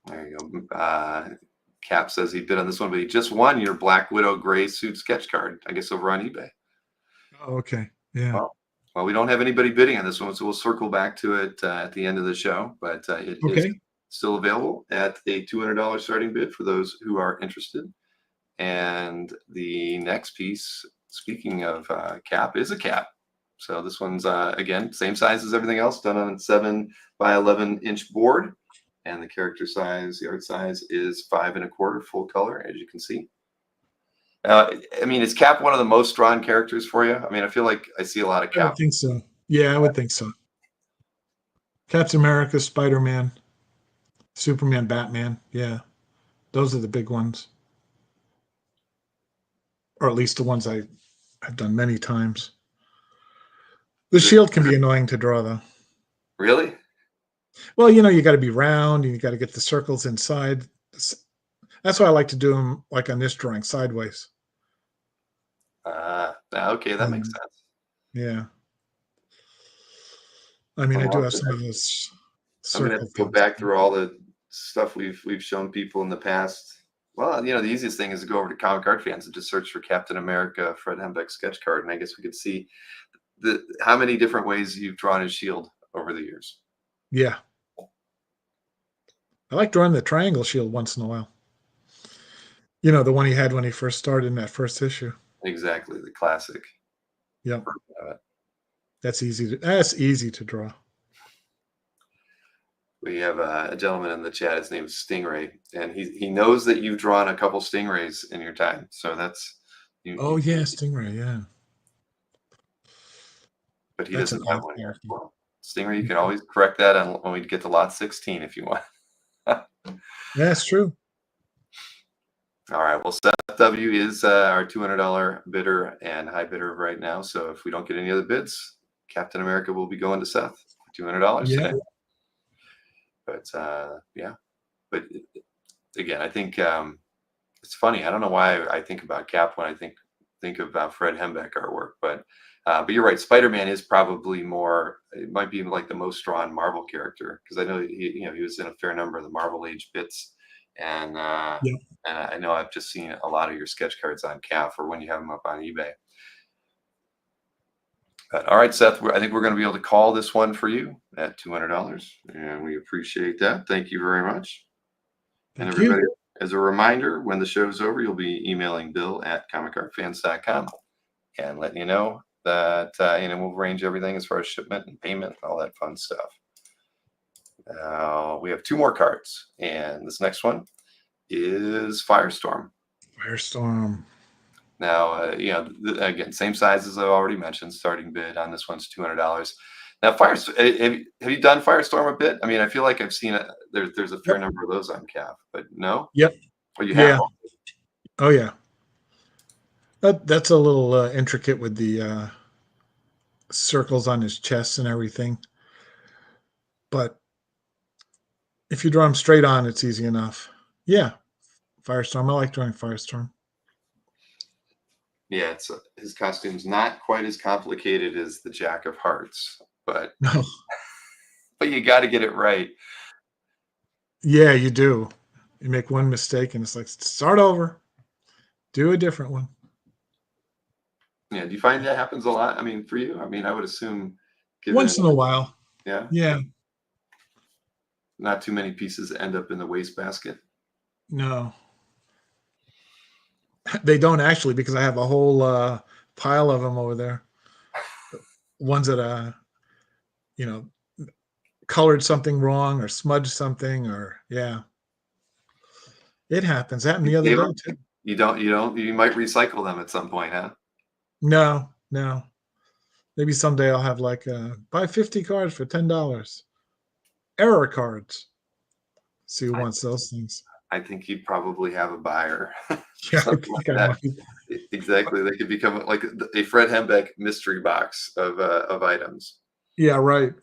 There you go. Cap says he bid on this one, but he just won your Black Widow gray suit sketch card, I guess, over on eBay. Oh, okay. Yeah. Well, we don't have anybody bidding on this one, so we'll circle back to it at the end of the show. But it is still available at a $200 starting bid for those who are interested. And the next piece, speaking of cap, is a cap. So this one's again same size as everything else, done on 7 by 11 inch board, and the character size, the art size is 5 1/4 full color, as you can see. I mean, is Cap one of the most drawn characters for you? I mean, I feel like I see a lot of I would Cap. think so. Yeah, I would think so. Captain America, Spider-Man, Superman, Batman. Yeah, those are the big ones, or at least the ones I have done many times. The Is it shield can be annoying to draw, though. really? Well, you got to be round, and you got to get the circles inside. That's why I like to do them like on this drawing, sideways. Okay, that makes Um, sense. yeah, I mean, I do Well, have some of those I'm gonna have circle to go things. back through all the stuff we've shown people in the past. Well, the easiest thing is to go over to Comic Art Fans and just search for Captain America Fred Hembeck sketch card, and I guess we could see the how many different ways you've drawn his shield over the years. Yeah, I like drawing the triangle shield once in a while. The one he had when he first started in that first issue. Exactly, the classic. Yep, Uh, that's easy to draw. we have a gentleman in the chat. His name is Stingray, and he knows that you've drawn a couple stingrays in your time. So that's Oh yeah, Stingray. Yeah, but he that's an doesn't have odd one here. character. Well, Stingray, you can always correct that when we get to lot 16 if you want. Yeah, that's true. All right. Well, Seth W is our $200 bidder and high bidder right now. So if we don't get any other bids, Captain America will be going to Seth for $200 Yeah, today. But yeah, but again, I think it's funny. I don't know why I think about Cap when I think about Fred Hembeck artwork, but you're right. Spider-Man is probably more. It might be like the most drawn Marvel character because I know he was in a fair number of the Marvel Age bits, and uh, yeah. and I know I've just seen a lot of your sketch cards on Cap or when you have them up on eBay. But, all right, Seth, I think we're going to be able to call this one for you at $200, and we appreciate that. Thank you very much. And Thank everybody, you. as a reminder, when the show's over, you'll be emailing bill@comicartfans.com and letting you know that we'll arrange everything as far as shipment and payment, all that fun stuff. Now we have 2 more cards, and this next one is Firestorm. Firestorm. Now, again, same size as I've already mentioned. Starting bid on this one's $200. Now, have you done Firestorm a bit? I mean, I feel like I've seen it. There's a fair Yep. number of those on CAF, but no? Yep. Or you have? Yeah. Oh yeah. That's a little intricate with the circles on his chest and everything. But if you draw him straight on, it's easy enough. Yeah. Firestorm. I like drawing Firestorm. Yeah, his costume's not quite as complicated as the Jack of Hearts, but No. you got to get it right. Yeah, you do. You make one mistake and it's like, start over. Do a different one. Yeah, do you find that happens a lot? I mean, for you? I mean, I would assume Once in a while. yeah, Yeah. not too many pieces end up in the wastebasket. No. They don't actually, because I have a whole pile of them over there. Ones that colored something wrong or smudged something, or yeah, it happens. Happened the other Save day 'em? too. You might recycle them at some point, huh? No. Maybe someday I'll have like buy 50 cards for $10. Error cards. See who I, wants those things. I think you'd probably have a buyer. Yeah, I Something like think I that. might. Exactly. They could become like a Fred Hembeck mystery box of items. Yeah, right.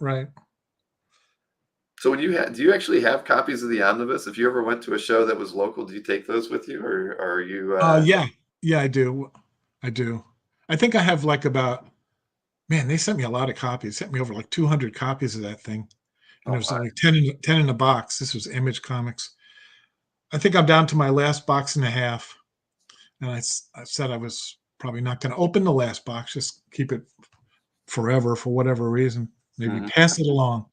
So do you actually have copies of the omnibus? If you ever went to a show that was local, do you take those with you, or are you? Yeah, I do. I think I have like about, man, they sent me a lot of copies. Sent me over like 200 copies of that thing. And Oh, there was my. only 10 in a box. This was Image Comics. I think I'm down to my last box and a half. And I said I was probably not going to open the last box, just keep it forever for whatever reason. Maybe Mhm. pass it along.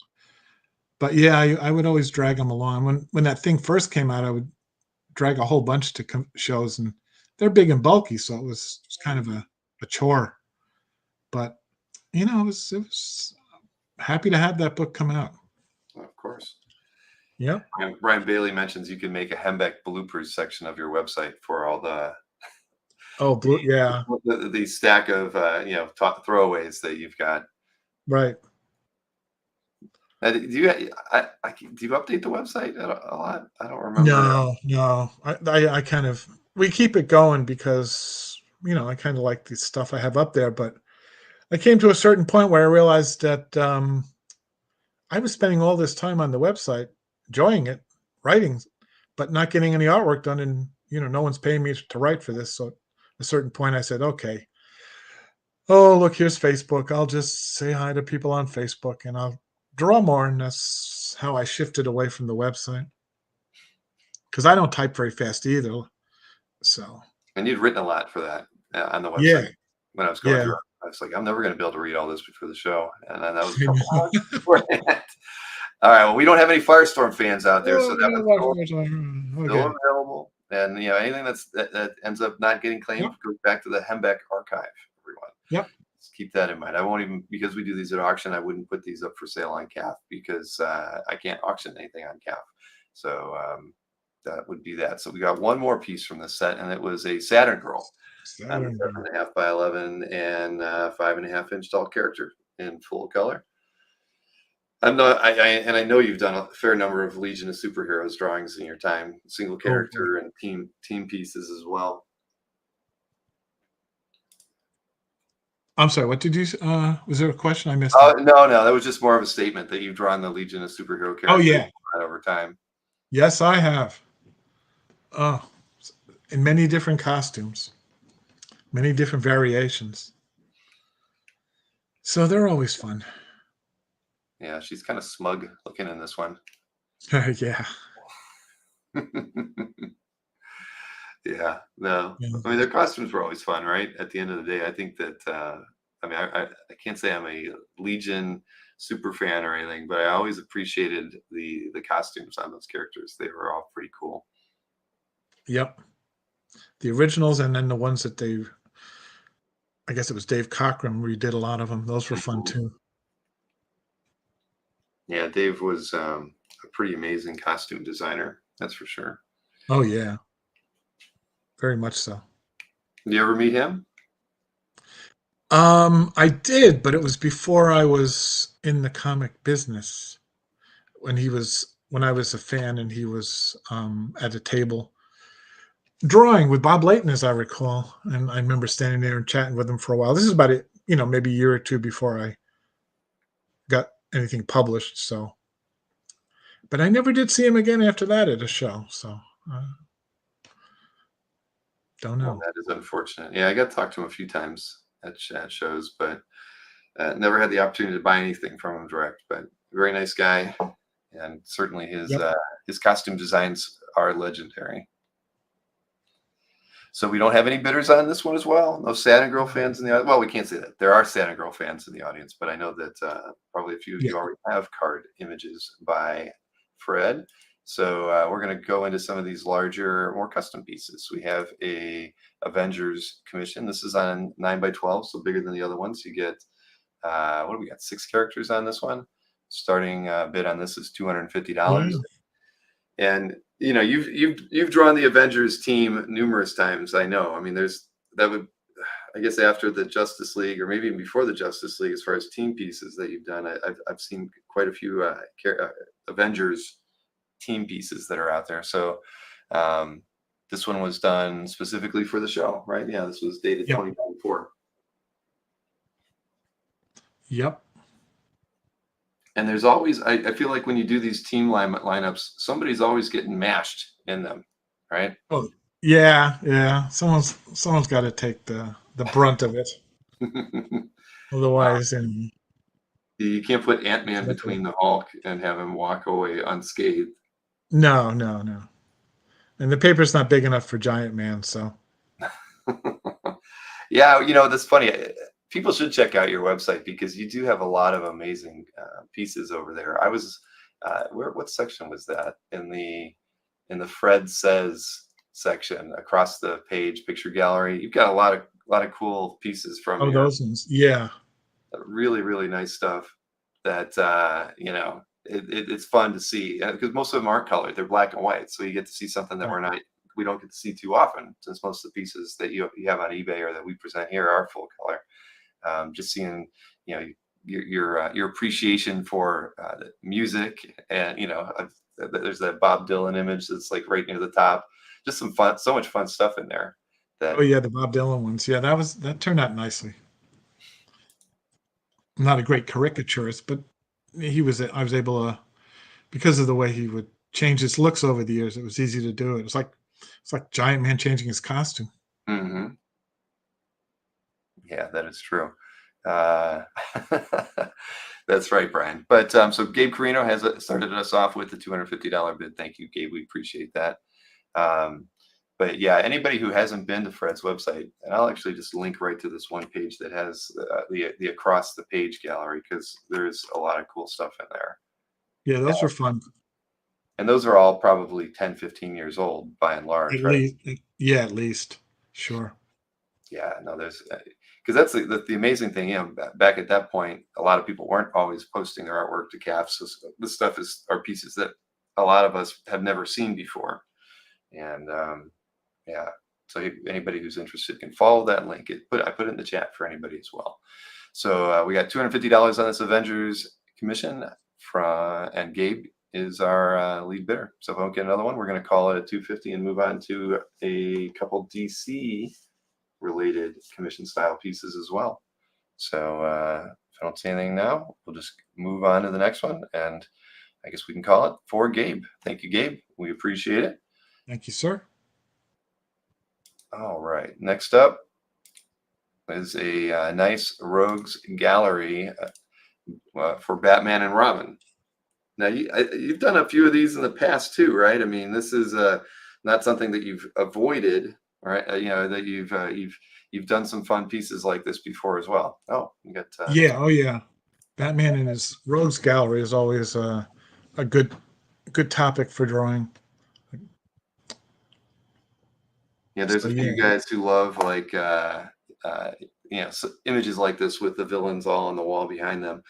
But yeah, I would always drag them along. When that thing first came out, I would drag a whole bunch to shows, and they're big and bulky, so it was kind of a chore. But it was happy to have that book come out. Of course. Yep. And Brian Bailey mentions you can make a Hembeck bloopers section of your website for all Oh, blue. Yeah. the stack of throwaways that you've got. Right. Do you update the website a lot? I don't remember. No. I kind of we keep it going because I kind of like the stuff I have up there, but I came to a certain point where I realized that I was spending all this time on the website, enjoying it, writing, but not getting any artwork done, and no one's paying me to write for this. So at a certain point, I said, okay, oh look, here's Facebook. I'll just say hi to people on Facebook, and I'll draw more, and that's how I shifted away from the website because I don't type very fast either. So And you'd written a lot for that on the yeah, website when I was going yeah. through it. I was like, I'm never going to be able to read all this before the show. And then that was a couple hours beforehand. All right. Well, we don't have any Firestorm fans out there, so that was still Okay. available. And anything that ends up not getting claimed Yep. goes back to the Hembeck archive. Everyone, Yep. just keep that in mind. I won't even, because we do these at auction, I wouldn't put these up for sale on CAF because I can't auction anything on CAF. So that would be that. So we got one more piece from the set, and it was a Saturn Girl. Saturn. 7.5 by 11 and 5.5-inch tall character in full color. I know you've done a fair number of Legion of Superheroes drawings in your time, single character and team pieces as well. I'm sorry. What did you? Was there a question I missed? Oh no, that was just more of a statement that you've drawn the Legion of Superhero characters. Oh yeah. Over time. Yes, I have. Oh, in many different costumes, many different variations. So they're always fun. Yeah, she's kind of smug looking in this one. Yeah. Yeah, no. Yeah. I mean, their costumes were always fun, right? At the end of the day, I think that I can't say I'm a Legion super fan or anything, but I always appreciated the costumes on those characters. They were all pretty cool. Yep. The originals, and then the ones that I guess it was Dave Cockrum redid a lot of them. Those were fun too. Yeah, Dave was a pretty amazing costume designer. That's for sure. Oh yeah. Very much so. Did you ever meet him? I did, but it was before I was in the comic business. When I was a fan, and he was at a table drawing with Bob Layton, as I recall, and I remember standing there and chatting with him for a while. This is about it, maybe a year or two before I got anything published. So, but I never did see him again after that at a show. So, don't know. Well, that is unfortunate. Yeah, I got to talk to him a few times at shows, but never had the opportunity to buy anything from him direct. But very nice guy, and certainly his costume designs are legendary. So we don't have any bidders on this one as well. No Saturn Girl fans in the audience. Well, we can't say that. There are Saturn Girl fans in the audience, but I know that probably a few of you already have card images by Fred. So we're going to go into some of these larger, more custom pieces. We have a Avengers commission. This is on 9x12, so bigger than the other ones. You get, what do we got? 6 characters on this one. Starting bid on this is $250. Yeah. And you've drawn the Avengers team numerous times. I know. I mean, I guess after the Justice League, or maybe even before the Justice League, as far as team pieces that you've done, I've seen quite a few Avengers team pieces that are out there. So this one was done specifically for the show, right? Yeah, this was dated 2024. Yep. And there's always, I feel like when you do these team lineups, somebody's always getting mashed in them, right? Oh, yeah. Someone's got to take the brunt of it. Otherwise, You can't put Ant-Man between the Hulk and have him walk away unscathed. No. And the paper's not big enough for Giant Man, so. Yeah, that's funny. People should check out your website because you do have a lot of amazing pieces over there. I was what section was that in the Fred Says section across the page, picture gallery. You've got a lot of cool pieces from Oh, your those ones. Yeah. really, really nice stuff that it's fun to see because most of them aren't colored; they're black and white. So you get to see something that Right. we don't get to see too often, since most of the pieces that you have on eBay or that we present here are full color. Just seeing, you know, your appreciation for the music, and there's that Bob Dylan image that's like right near the top. Just some fun, so much fun stuff in there. Oh That yeah, the Bob Dylan ones. Yeah, that turned out nicely. I'm not a great caricaturist, but I was able to, because of the way he would change his looks over the years, it was easy to do it. It's like Giant Man changing his costume. Mhm. Yeah, that is true. Uh, that's right, Brian. But so Gabe Carino has started us off with the $250 bid. Thank you, Gabe. We appreciate that. Um, but yeah, anybody who hasn't been to Fred's website, and I'll actually just link right to this one page that has the across the page gallery, because there's a lot of cool stuff in there. Yeah, those were fun. And those are all probably 10, 15 years old by and At large, right? least, yeah, at least. Sure. Yeah, no, there's because that's the amazing thing. Back at that point, a lot of people weren't always posting their artwork to CAF. So this stuff are pieces that a lot of us have never seen before. And yeah, so anybody who's interested can follow that link. I put it in the chat for anybody as well. So we got $250 on this Avengers commission and Gabe is our lead bidder. So if I don't get another one, we're going to call it a 250 and move on to a couple DC related commission style pieces as well. So if I don't see anything now, we'll just move on to the next one, and I guess we can call it for Gabe. Thank you, Gabe. We appreciate it. Thank you, sir. All right. Next up is a nice Rogues Gallery for Batman and Robin. Now, you've done a few of these in the past too, right? I mean, this is not something that you've avoided, right? That you've done some fun pieces like this before as well. Oh, you got Yeah. Oh yeah. Batman and his Rogues Gallery is always a good topic for drawing. yeah. There's So a yeah. few guys who love like images like this with the villains all on the wall behind them.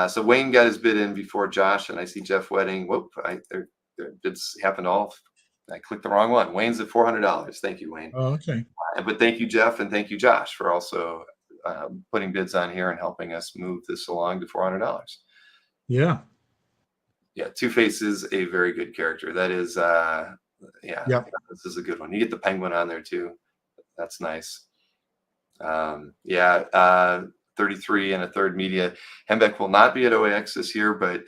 So Wayne got his bid in before Josh, and I see Jeff Wedding. Whoop! There bids happened all. I clicked the wrong one. Wayne's at $400. Thank you, Wayne. Oh, okay. But thank you, Jeff, and thank you, Josh, for also putting bids on here and helping us move this along to $400. Yeah. Yeah, Two Face is a very good character. That is, yeah, Yep. this is a good one. You get the penguin on there too. That's nice. Yeah, 33 and a third media. Hembeck will not be at OAX this year, but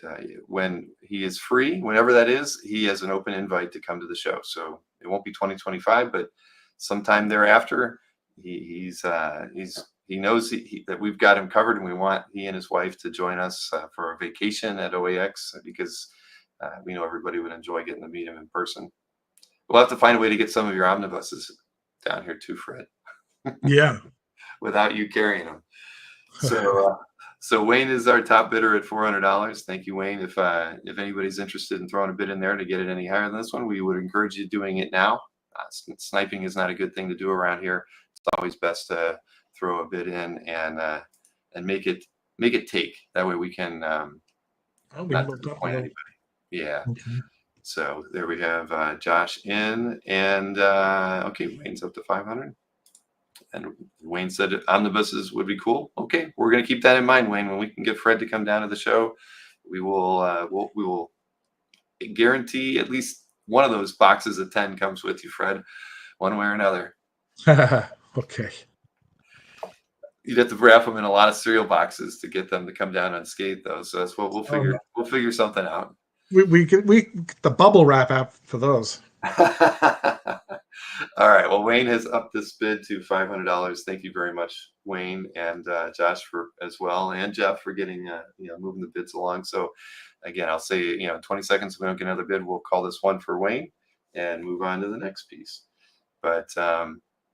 when he is free, whenever that is, he has an open invite to come to the show. So it won't be 2025, but sometime thereafter, he knows that we've got him covered, and we want he and his wife to join us for a vacation at OAX, because we know everybody would enjoy getting to meet him in person. We'll have to find a way to get some of your omnibuses down here too, Fred, Yeah. without you carrying them. So Wayne is our top bidder at $400. Thank you, Wayne. If anybody's interested in throwing a bid in there to get it any higher than this one, we would encourage you doing it now. Sniping is not a good thing to do around here. It's always best to throw a bid in and make it take. That way we can Oh, we not looked up a disappoint little. anybody. Yeah. Okay. So there we have Josh in, and okay, Wayne's up to 500. And Wayne said omnibuses would be cool. Okay, we're going to keep that in mind, Wayne. When we can get Fred to come down to the show, we will guarantee at least one of those boxes of 10 comes with you, Fred, one way or another. Okay. You'd have to wrap them in a lot of cereal boxes to get them to come down unscathed, though. So that's what we'll Oh, figure. no. We'll figure something out. We get the bubble wrap app for those. All right. Well, Wayne has upped this bid to $500. Thank you very much, Wayne, and Josh for as well, and Jeff for getting moving the bids along. So again, I'll say 20 seconds. If we don't get another bid, we'll call this one for Wayne and move on to the next piece. But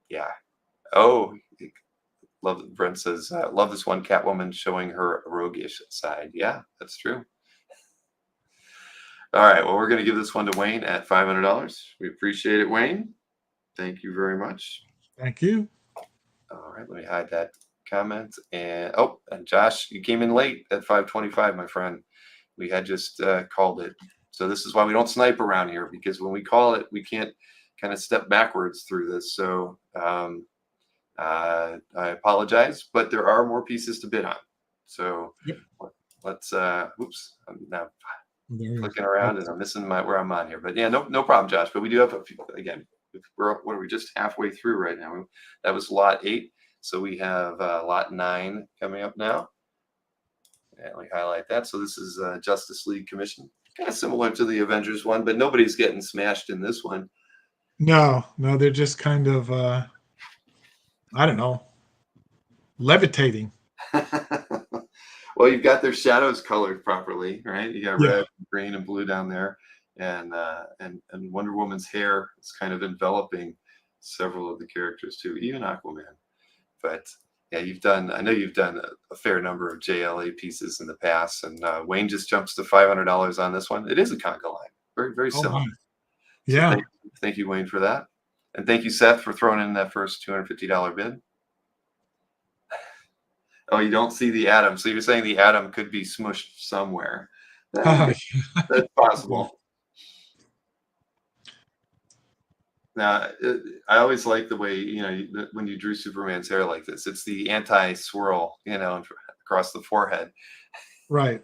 yeah. Oh, Brent says, love this one Catwoman showing her roguish side. Yeah, that's true. All right. Well, we're going to give this one to Wayne at $500. We appreciate it, Wayne. Thank you very much. Thank you. All right, let me hide that comment. And Josh, you came in late at 5:25, my friend. We had just called it. So this is why we don't snipe around here, because when we call it, we can't kind of step backwards through this. So I apologize, but there are more pieces to bid on. So Yep. let's oops, I'm now There he is. clicking around and I'm missing where I'm on here. But yeah, no problem, Josh. But we do have a few again. What are we just halfway through right now? That was lot 8. So we have lot 9 coming up now. And we highlight that. So this is Justice League Commission, kind of similar to the Avengers one, but nobody's getting smashed in this one. No, they're just kind of, I don't know, levitating. Well, you've got their shadows colored properly, right? You got Yeah. red, green, and blue down there, and Wonder Woman's hair is kind of enveloping several of the characters too, even Aquaman. But yeah, I know you've done a fair number of JLA pieces in the past, and Wayne just jumps to $500 on this one. It is a conga line, very very Oh, similar. my. So Yeah. thank you, Wayne, for that, and thank you, Seth, for throwing in that first $250 bid. Oh, you don't see the atom. So you're saying the atom could be smushed somewhere. That's possible. Now, I always like the way, when you drew Superman's hair like this, it's the anti-swirl, across the forehead. Right.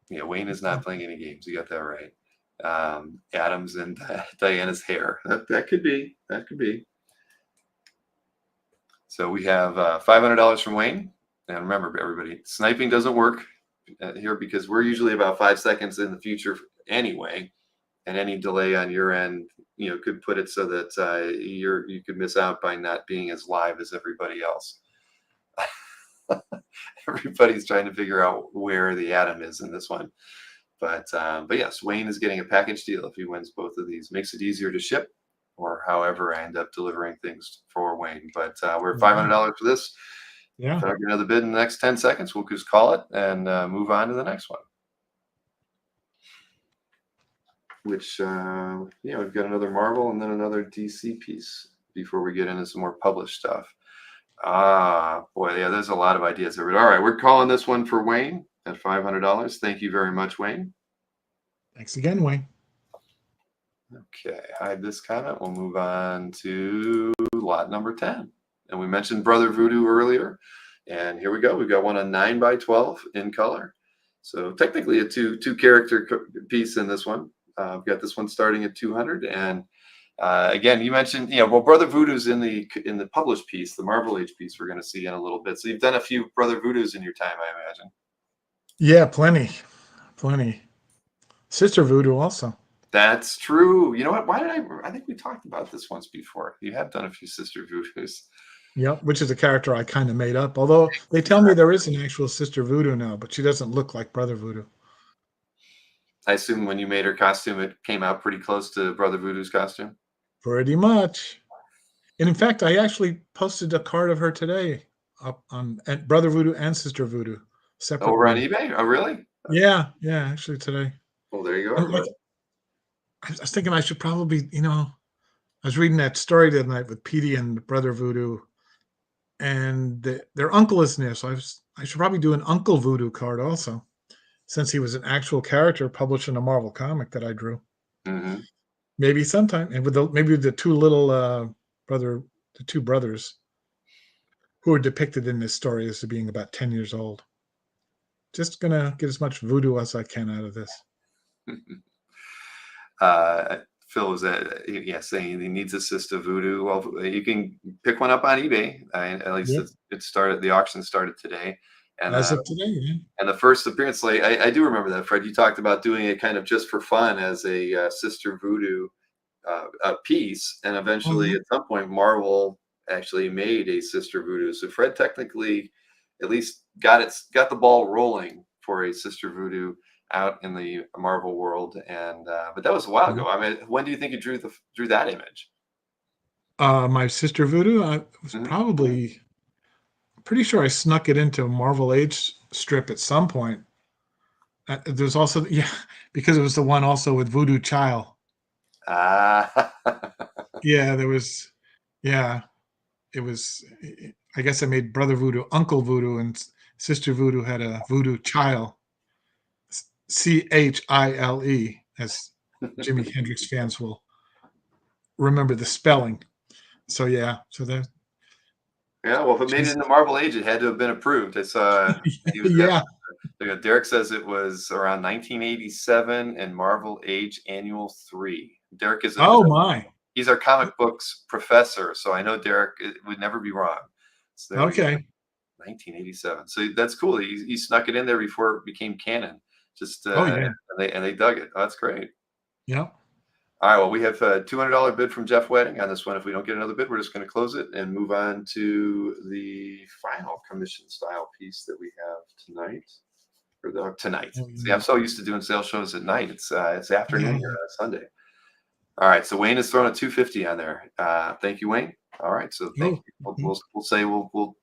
Yeah, Wayne is not playing any games. You got that right. Adams and Diana's hair. That could be. That could be. So we have $500 from Wayne. And remember, everybody, sniping doesn't work here because we're usually about 5 seconds in the future anyway. And any delay on your end, could put it so that you could miss out by not being as live as everybody else. Everybody's trying to figure out where the atom is in this one. But yes, Wayne is getting a package deal if he wins both of these. Makes it easier to ship, or however I end up delivering things for Wayne. But we're at $500 for this. Yeah. If I get another bid in the next 10 seconds, we'll just call it and move on to the next one. Which, we've got another Marvel and then another DC piece before we get into some more published stuff. Boy, yeah, there's a lot of ideas there. But all right, we're calling this one for Wayne at $500. Thank you very much, Wayne. Thanks again, Wayne. Okay, hide this comment. We'll move on to lot number 10. And we mentioned Brother Voodoo earlier. And here we go. We've got one on 9x12 in color. So technically a two character piece in this one. I've got this one starting at 200. And again, you mentioned, Brother Voodoo's in the published piece, the Marvel Age piece we're going to see in a little bit. So you've done a few Brother Voodoos in your time, I imagine. Yeah, plenty. Sister Voodoo also. That's true. You know what? I think we talked about this once before. You have done a few Sister Voodoos. Yep, which is a character I kind of made up. Although they tell me there is an actual Sister Voodoo now, but she doesn't look like Brother Voodoo. I assume when you made her costume, it came out pretty close to Brother Voodoo's costume. Pretty much. And in fact, I actually posted a card of her today up on Brother Voodoo and Sister Voodoo separately. Over on eBay? Oh, really? Yeah, actually today. Well, there you go. I was thinking I should probably, I was reading that story the other night with Petey and Brother Voodoo, and their uncle is in there, so I should probably do an Uncle Voodoo card also, since he was an actual character published in a Marvel comic that I drew. Mm-hmm. Maybe sometime, and with the two little the two brothers who are depicted in this story as being about 10 years old. Just gonna get as much voodoo as I can out of this. Phil was saying he needs a Sister Voodoo. Well, you can pick one up on eBay. At least it started. The auction started today, and as of today, yeah. And the first appearance, I do remember that, Fred. You talked about doing it kind of just for fun as a Sister Voodoo piece, and eventually at some point Marvel actually made a Sister Voodoo. So Fred technically at least got the ball rolling for a Sister Voodoo out in the Marvel world, and but that was a while ago. I mean, when do you think you drew that image? My Sister Voodoo, I was probably pretty sure I snuck it into a Marvel Age strip at some point. There's also because it was the one also with Voodoo Child. Ah, Yeah, there was. Yeah, it was. I guess I made Brother Voodoo, Uncle Voodoo, and Sister Voodoo had a Voodoo child. Chile, as Jimi Hendrix fans will remember the spelling. So yeah, so that yeah. Well, if it made it she's in the Marvel Age, it had to have been approved. It's he was yeah. Derek says it was around 1987 and Marvel Age Annual 3. Derek Oh my. he's our comic books professor, so I know Derek would never be wrong. So there we go. Okay. 1987. So that's cool. He snuck it in there before it became canon. Just Oh yeah. and they dug it. Oh, that's great. Yeah. All right. Well, we have a $200 bid from Jeff Wedding on this one. If we don't get another bid, we're just going to close it and move on to the final commission style piece that we have tonight. Tonight. Oh, See, yeah. I'm so used to doing sales shows at night. It's afternoon Yeah. here on Sunday. All right. So Wayne has thrown a 250 on there. Thank you, Wayne. All right. So thank Oh, you. We'll say we'll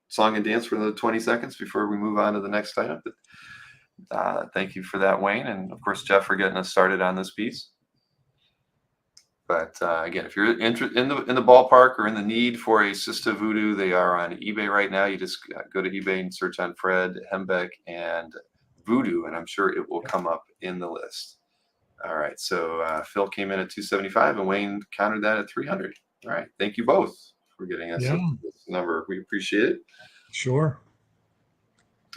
song and dance for another 20 seconds before we move on to the next item. But thank you for that, Wayne, and of course Jeff for getting us started on this piece. But again, if you're in the ballpark or in the need for a Sista Voodoo, they are on eBay right now. You just go to eBay and search on Fred Hembeck and Voodoo, and I'm sure it will come up in the list. All right, so Phil came in at 275, and Wayne countered that at 300. All right, thank you both for getting us Yeah. this number. We appreciate it. Sure.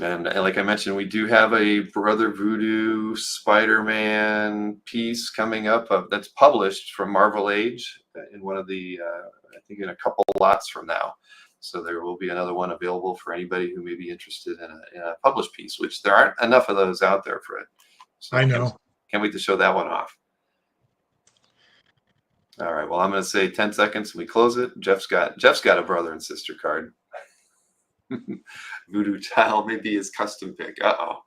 And like I mentioned, we do have a Brother Voodoo Spider-Man piece coming up that's published from Marvel Age in one of the, I think in a couple lots from now. So there will be another one available for anybody who may be interested in a published piece, which there aren't enough of those out there, Fred. So I know. can't wait to show that one off. All right. Well, I'm going to say 10 seconds and we close it. Jeff's got a brother and sister card. Voodoo Child may be his custom pick. Uh-oh.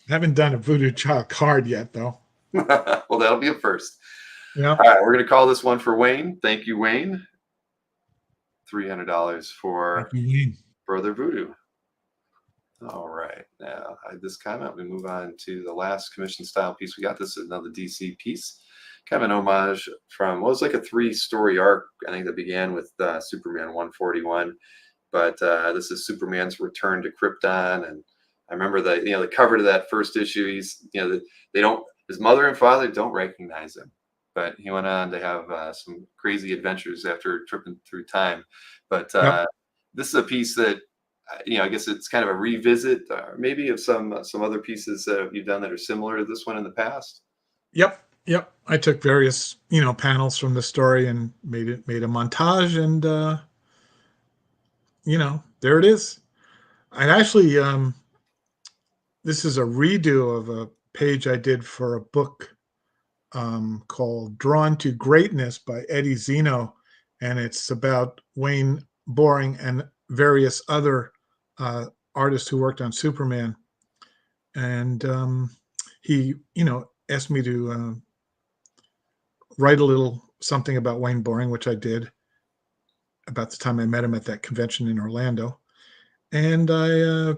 Haven't done a Voodoo Child card yet, though. Well, that'll be a first. Yeah. All right, we're going to call this one for Wayne. Thank you, Wayne. $300 for Brother Voodoo. All right. Now, this comment, we move on to the last commission style piece. We got this another DC piece. Kind of an homage from what was like a 3-story arc, I think, that began with Superman 141. But this is Superman's return to Krypton, and I remember the cover to that first issue. He's they don't, his mother and father don't recognize him, but he went on to have some crazy adventures after tripping through time. But this is a piece that I guess it's kind of a revisit, maybe of some other pieces that you've done that are similar to this one in the past. Yep. I took various panels from the story and made a montage, and there it is. And actually, this is a redo of a page I did for a book called Drawn to Greatness by Eddie Zeno. And it's about Wayne Boring and various other artists who worked on Superman. And he, asked me to write a little something about Wayne Boring, which I did about the time I met him at that convention in Orlando. And I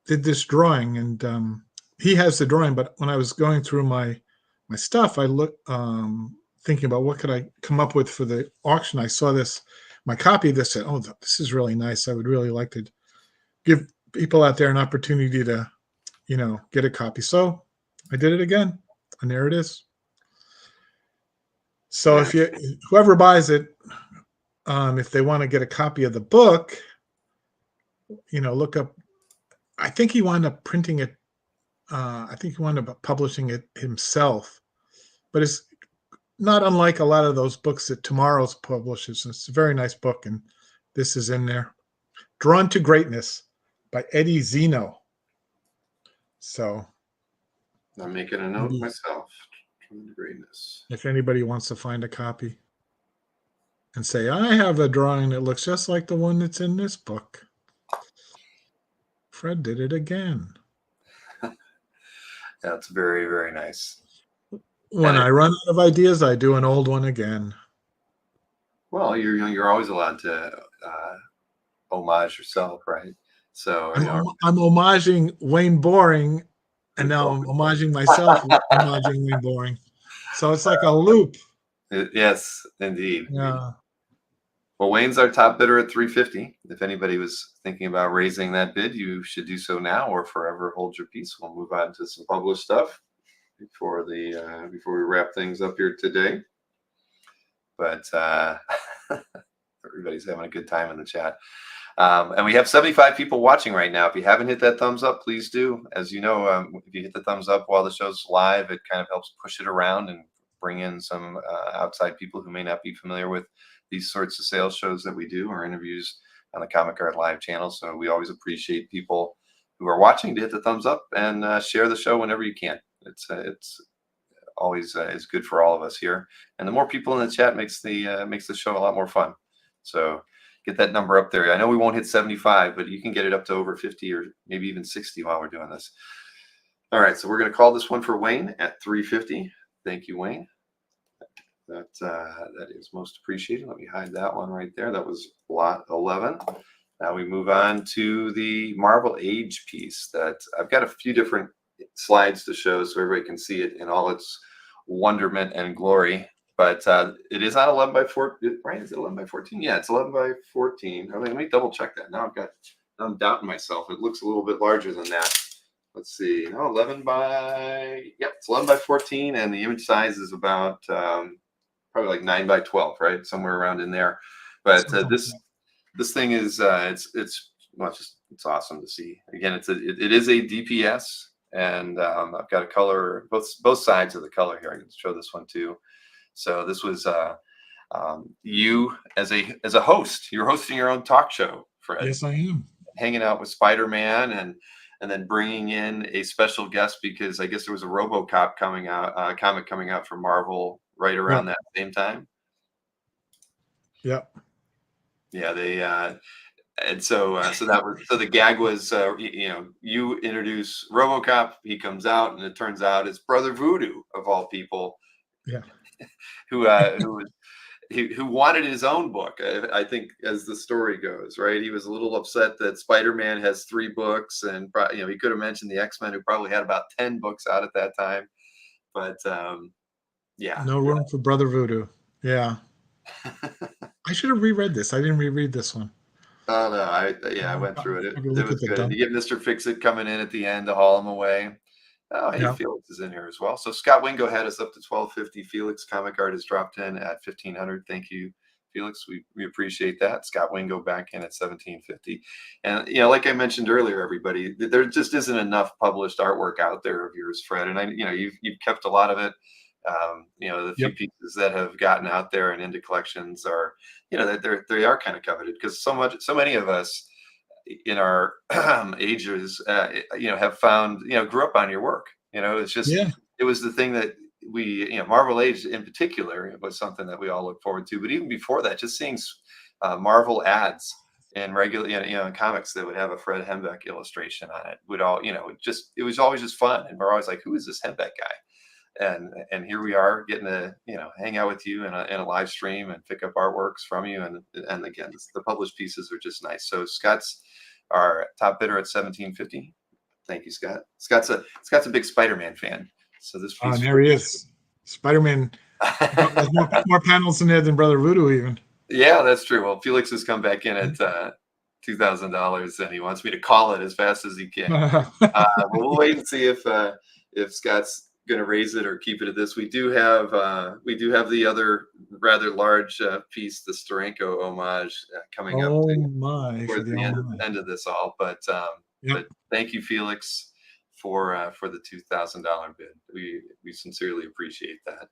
did this drawing, and he has the drawing. But when I was going through my stuff, I looked, thinking about what could I come up with for the auction. I saw my copy of this, said, "Oh, this is really nice. I would really like to give people out there an opportunity to, get a copy." So I did it again, and there it is. So if whoever buys it, if they want to get a copy of the book, look up. I think he wound up printing it. I think he wound up publishing it himself, but it's not unlike a lot of those books that Tomorrow's publishes. It's a very nice book, and this is in there. Drawn to Greatness by Eddie Zeno. So I'm making a note myself. Drawn to Greatness. If anybody wants to find a copy and say, I have a drawing that looks just like the one that's in this book. Fred did it again. That's very, very nice. When I run out of ideas, I do an old one again. Well, you're always allowed to homage yourself, right? So I'm homaging Wayne Boring, and now I'm homaging myself, homaging Wayne Boring. So it's like a loop. Yes, indeed. Yeah. Well, Wayne's our top bidder at 350. If anybody was thinking about raising that bid, you should do so now or forever hold your peace. We'll move on to some published stuff before we wrap things up here today. But everybody's having a good time in the chat. And we have 75 people watching right now. If you haven't hit that thumbs up, please do. As you know, if you hit the thumbs up while the show's live, it kind of helps push it around and bring in some outside people who may not be familiar with these sorts of sales shows that we do or interviews on the Comic Art Live channel. So we always appreciate people who are watching to hit the thumbs up and share the show whenever you can. It's always is good for all of us here, and the more people in the chat makes the show a lot more fun. So get that number up there. I know we won't hit 75, but you can get it up to over 50 or maybe even 60 while we're doing this. All right, so we're going to call this one for Wayne at 350. Thank you, Wayne. That is most appreciated. Let me hide that one right there. That was lot 11. Now we move on to the Marvel Age piece that I've got a few different slides to show so everybody can see it in all its wonderment and glory. But it is on 11 by 14, right? Is it 11 by 14? Yeah, it's 11 by 14. Let me double check that. Now I'm doubting myself. It looks a little bit larger than that. Let's see. No, 11 by, yep, it's 11 by 14, and the image size is about probably like 9 by 12, right? Somewhere around in there. But this thing is it's awesome to see. Again, it is a DPS, and I've got a color both sides of the color here. I can show this one too. So this was you as a host. You're hosting your own talk show, Fred. Yes, I am. Hanging out with Spider-Man and then bringing in a special guest because I guess there was a RoboCop comic coming out from Marvel right around that same time. Yep. Yeah, they and so the gag was you introduce RoboCop, he comes out, and it turns out it's Brother Voodoo of all people. Yeah. who wanted his own book, I think, as the story goes, right? He was a little upset that Spider-Man has 3 books, and he could have mentioned the X-Men, who probably had about 10 books out at that time. But yeah, no room for Brother Voodoo. Yeah. I should have reread this. I didn't reread this one. Oh no, I went through it. It was good. You get Mr. Fix-It coming in at the end to haul him away. Oh, hey, yeah. Felix is in here as well. So Scott Wingo had us up to 1250. Felix Comic Art has dropped in at 1500. Thank you, Felix. We appreciate that. Scott Wingo back in at 1750. And like I mentioned earlier, everybody, there just isn't enough published artwork out there of yours, Fred. And you've kept a lot of it. The few pieces that have gotten out there and into collections are, they are kind of coveted because so many of us in our ages, have found, grew up on your work. It's just, it was the thing that we, Marvel Age in particular, it was something that we all look forward to. But even before that, just seeing Marvel ads in regular, in comics that would have a Fred Hembeck illustration on it would all, it was always just fun. And we're always like, who is this Hembeck guy? And here we are getting to hang out with you in a live stream and pick up artworks from you, and again, the published pieces are just nice. So Scott's our top bidder at 1750. Thank you, Scott. Scott's a big Spider-Man fan, so this piece. There he is. Spider-Man. There's more panels in there than Brother Voodoo even. Yeah, that's true. Well, Felix has come back in at $2,000, and he wants me to call it as fast as he can. We'll wait and see if Scott's going to raise it or keep it at this. We do have the other rather large piece, the Steranko homage, coming up towards the end of this all. But thank you, Felix, for the $2,000 bid. We sincerely appreciate that.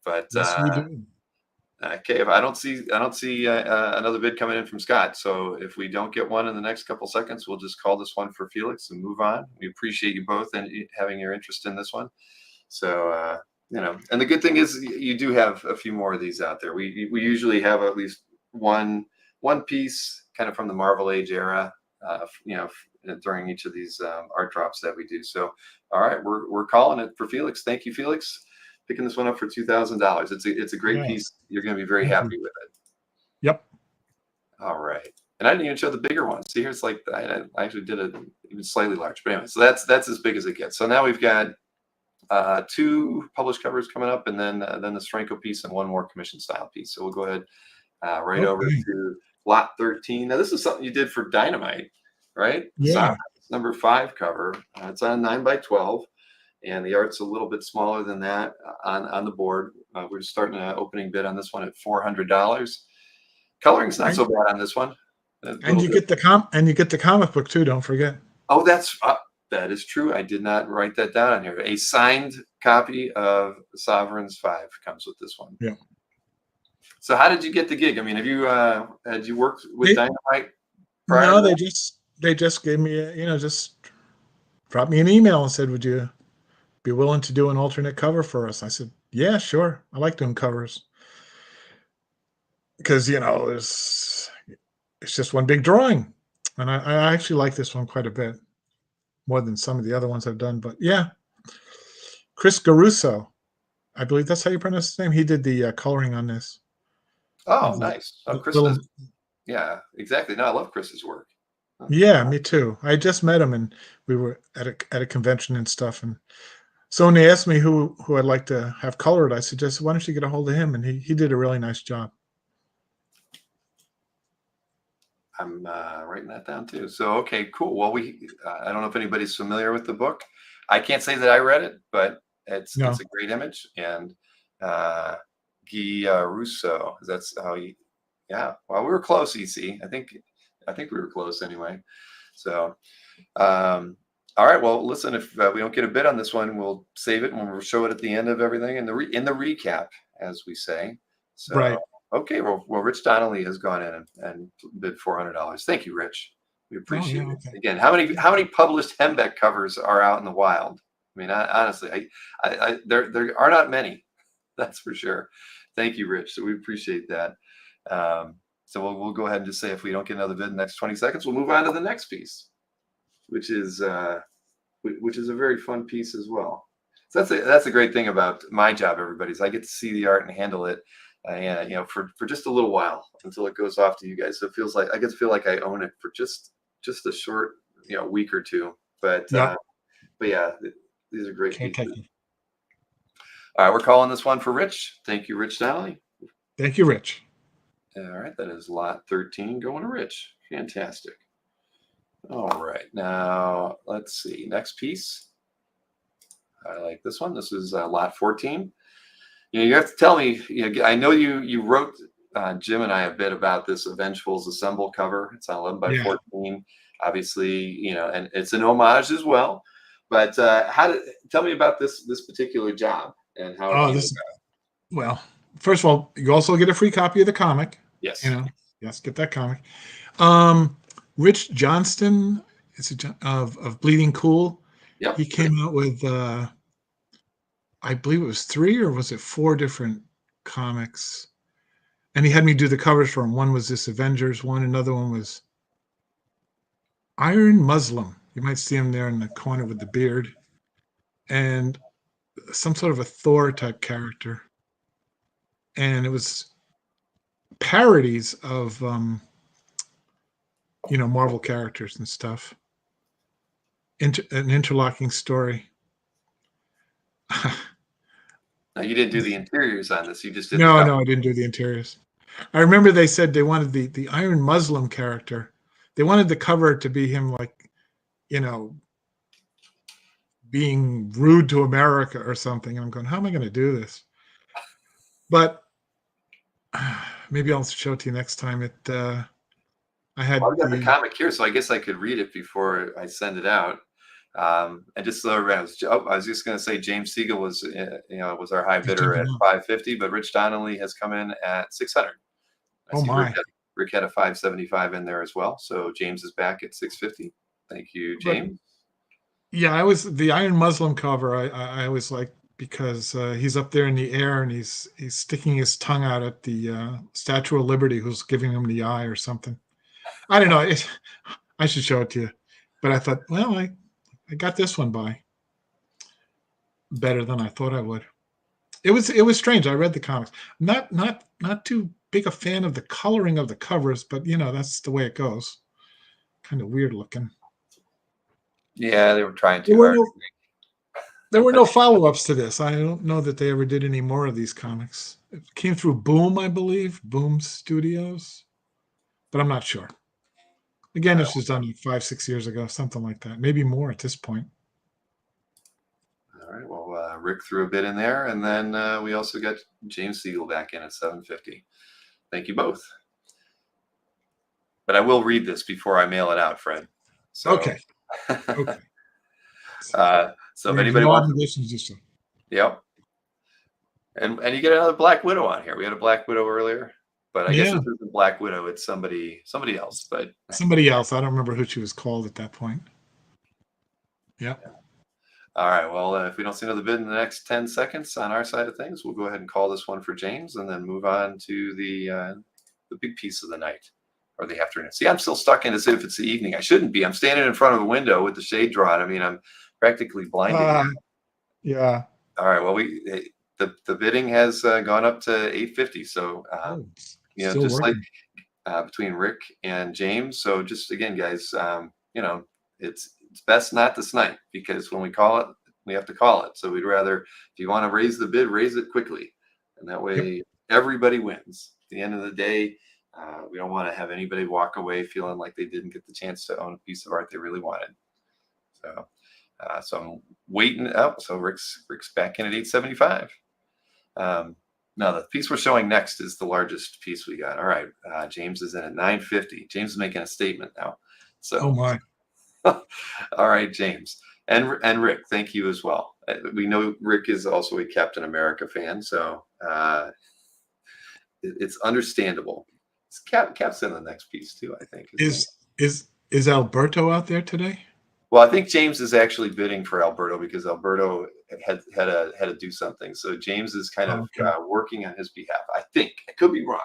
But yes, we do. Okay, if I don't see another bid coming in from Scott. So if we don't get one in the next couple seconds, we'll just call this one for Felix and move on. We appreciate you both and having your interest in this one. So and the good thing is you do have a few more of these out there. We usually have at least one piece kind of from the Marvel Age era, during each of these art drops that we do. So all right, we're calling it for Felix. Thank you, Felix, picking this one up for $2,000. It's a great piece. You're going to be very happy with it. Yep. All right. And I didn't even show the bigger one. See, here's like I actually did it even slightly large. But anyway, so that's as big as it gets. So now we've got two published covers coming up, and then the Steranko piece and one more commission style piece. So we'll go ahead right over Okay. to lot 13. Now this is something you did for Dynamite, right? Yeah. Sovereigns number 5 cover. It's on 9x12, and the art's a little bit smaller than that on the board. We're starting an opening bid on this one at $400. Coloring's not so bad on this one. A And little you bit. get the comic book too. Don't forget. Oh, that is true. I did not write that down on here. A signed copy of Sovereigns 5 comes with this one. Yeah. So how did you get the gig? I mean, had you worked with They, Dynamite prior no, to that? they just gave me just dropped me an email and said, "Would you be willing to do an alternate cover for us?" I said, "Yeah, sure. I like doing covers because it's just one big drawing, and I actually like this one quite a bit more than some of the other ones I've done." But yeah, Chris Garuso, I believe that's how you pronounce his name. He did the coloring on this. Oh, Of nice. Oh, Chris little, is, yeah, exactly. No, I love Chris's work. Oh, yeah, me too. I just met him, and we were at a convention and stuff. And so when they asked me who I'd like to have colored, I suggested, "Why don't you get a hold of him?" And he did a really nice job. I'm writing that down too. So, okay, cool. Well, I don't know if anybody's familiar with the book. I can't say that I read it, but it's No, a great image. And Guy Russo, that's how he, yeah. Well, we were close, EC. I think we were close anyway. So, all right. Well, listen, if we don't get a bid on this one, we'll save it and we'll show it at the end of everything in the recap, as we say. So, right? okay. Well, Rich Donnelly has gone in and bid $400. Thank you, Rich. We Oh appreciate yeah, it. okay. Again, how many published Hembeck covers are out in the wild? I mean, honestly, there are not many. That's for sure. Thank you, Rich. So we appreciate that. So we'll go ahead and just say if we don't get another bid in the next 20 seconds, we'll move on to the next piece, which is a very fun piece as well. So that's a great thing about my job, everybody, is I get to see the art and handle it, and for just a little while until it goes off to you guys. So it feels like I get to feel like I own it for just a short week or two. But Yep. yeah, these are great pieces. Caretaking. All right, we're calling this one for Rich. Thank you, Rich Donnelly. Thank you, Rich. All right, that is lot 13 going to Rich. Fantastic. All right, now let's see. Next piece. I like this one. This is lot 14. You have to tell me. I know you wrote Jim and I a bit about this Avengefuls Assemble cover. It's on 11 by Yeah. 14. Obviously, and it's an homage as well. But tell me about this particular job and how it Oh, came this about. well. First of all, you also get a free copy of the comic. Yes. Yes, get that comic. Um, Rich Johnston of Bleeding Cool. Yep. He came out with I believe it was 3 or was it 4 different comics, and he had me do the covers for him. One was this Avengers one, another one was Iron Muslim. You might see him there in the corner with the beard, and some sort of a Thor type character. And it was parodies of Marvel characters and stuff. An interlocking story. Now, you didn't do the interiors on this. You just did the No, cover. no, I didn't do the interiors. I remember they said they wanted the Iron Muslim character. They wanted the cover to be him, like, being rude to America or something. And I'm going, how am I going to do this? But maybe I'll show it to you next time. I Well, had I've got the comic here, so I guess I could read it before I send it out. And just so everyone I was just going to say James Siegel was our high bidder at 550, but Rich Donnelly has come in at 600. I Oh see my! Rick had a 575 in there as well, so James is back at 650. Thank you, But James. yeah, I was the Iron Muslim cover. I always like because he's up there in the air and he's sticking his tongue out at the Statue of Liberty, who's giving him the eye or something. I don't know. I should show it to you, but I thought, well, I got this one by better than I thought I would. It was strange. I read the comics. Not too big a fan of the coloring of the covers, but that's the way it goes. Kind of weird looking. Yeah, they were trying There too were hard. no There were no follow-ups to this. I don't know that they ever did any more of these comics. It came through Boom, I believe, Boom Studios, but I'm not sure. Again, this was done 5, 6 years ago, something like that. Maybe more at this point. All right. Well, Rick threw a bit in there, and then we also got James Siegel back in at 750. Thank you both. But I will read this before I mail it out, Fred. So, Okay. Okay. So if We have anybody no wants, obligation to do so. yep. And you get another Black Widow on here. We had a Black Widow earlier, but I guess Yeah, this isn't Black Widow. It's somebody else. But somebody else. I don't remember who she was called at that point. Yeah. all right. Well, if we don't see another bid in the next 10 seconds on our side of things, we'll go ahead and call this one for James, and then move on to the big piece of the night or the afternoon. See, I'm still stuck in as if it's the evening. I shouldn't be. I'm standing in front of a window with the shade drawn. I mean, I'm practically blinded. Yeah. All right. Well, the bidding has gone up to 850. So Oh, still just like working. between Rick and James. So just again, guys, it's best not to snipe, because when we call it, we have to call it. So we'd rather, if you want to raise the bid, raise it quickly, and that Yep. way everybody wins. At the end of the day, we don't want to have anybody walk away feeling like they didn't get the chance to own a piece of art they really wanted. So I'm waiting up. So Rick's back in at 875. Now the piece we're showing next is the largest piece we got. All right, James is in at 950. James is making a statement now. Oh So, my. all right, James and Rick, thank you as well. We know Rick is also a Captain America fan, so it's understandable. Cap's in the next piece too, I think. Is Alberto out there today? Well, I think James is actually bidding for Alberto, because Alberto had to do something. So James is kind of Okay. working on his behalf. I think. I could be wrong,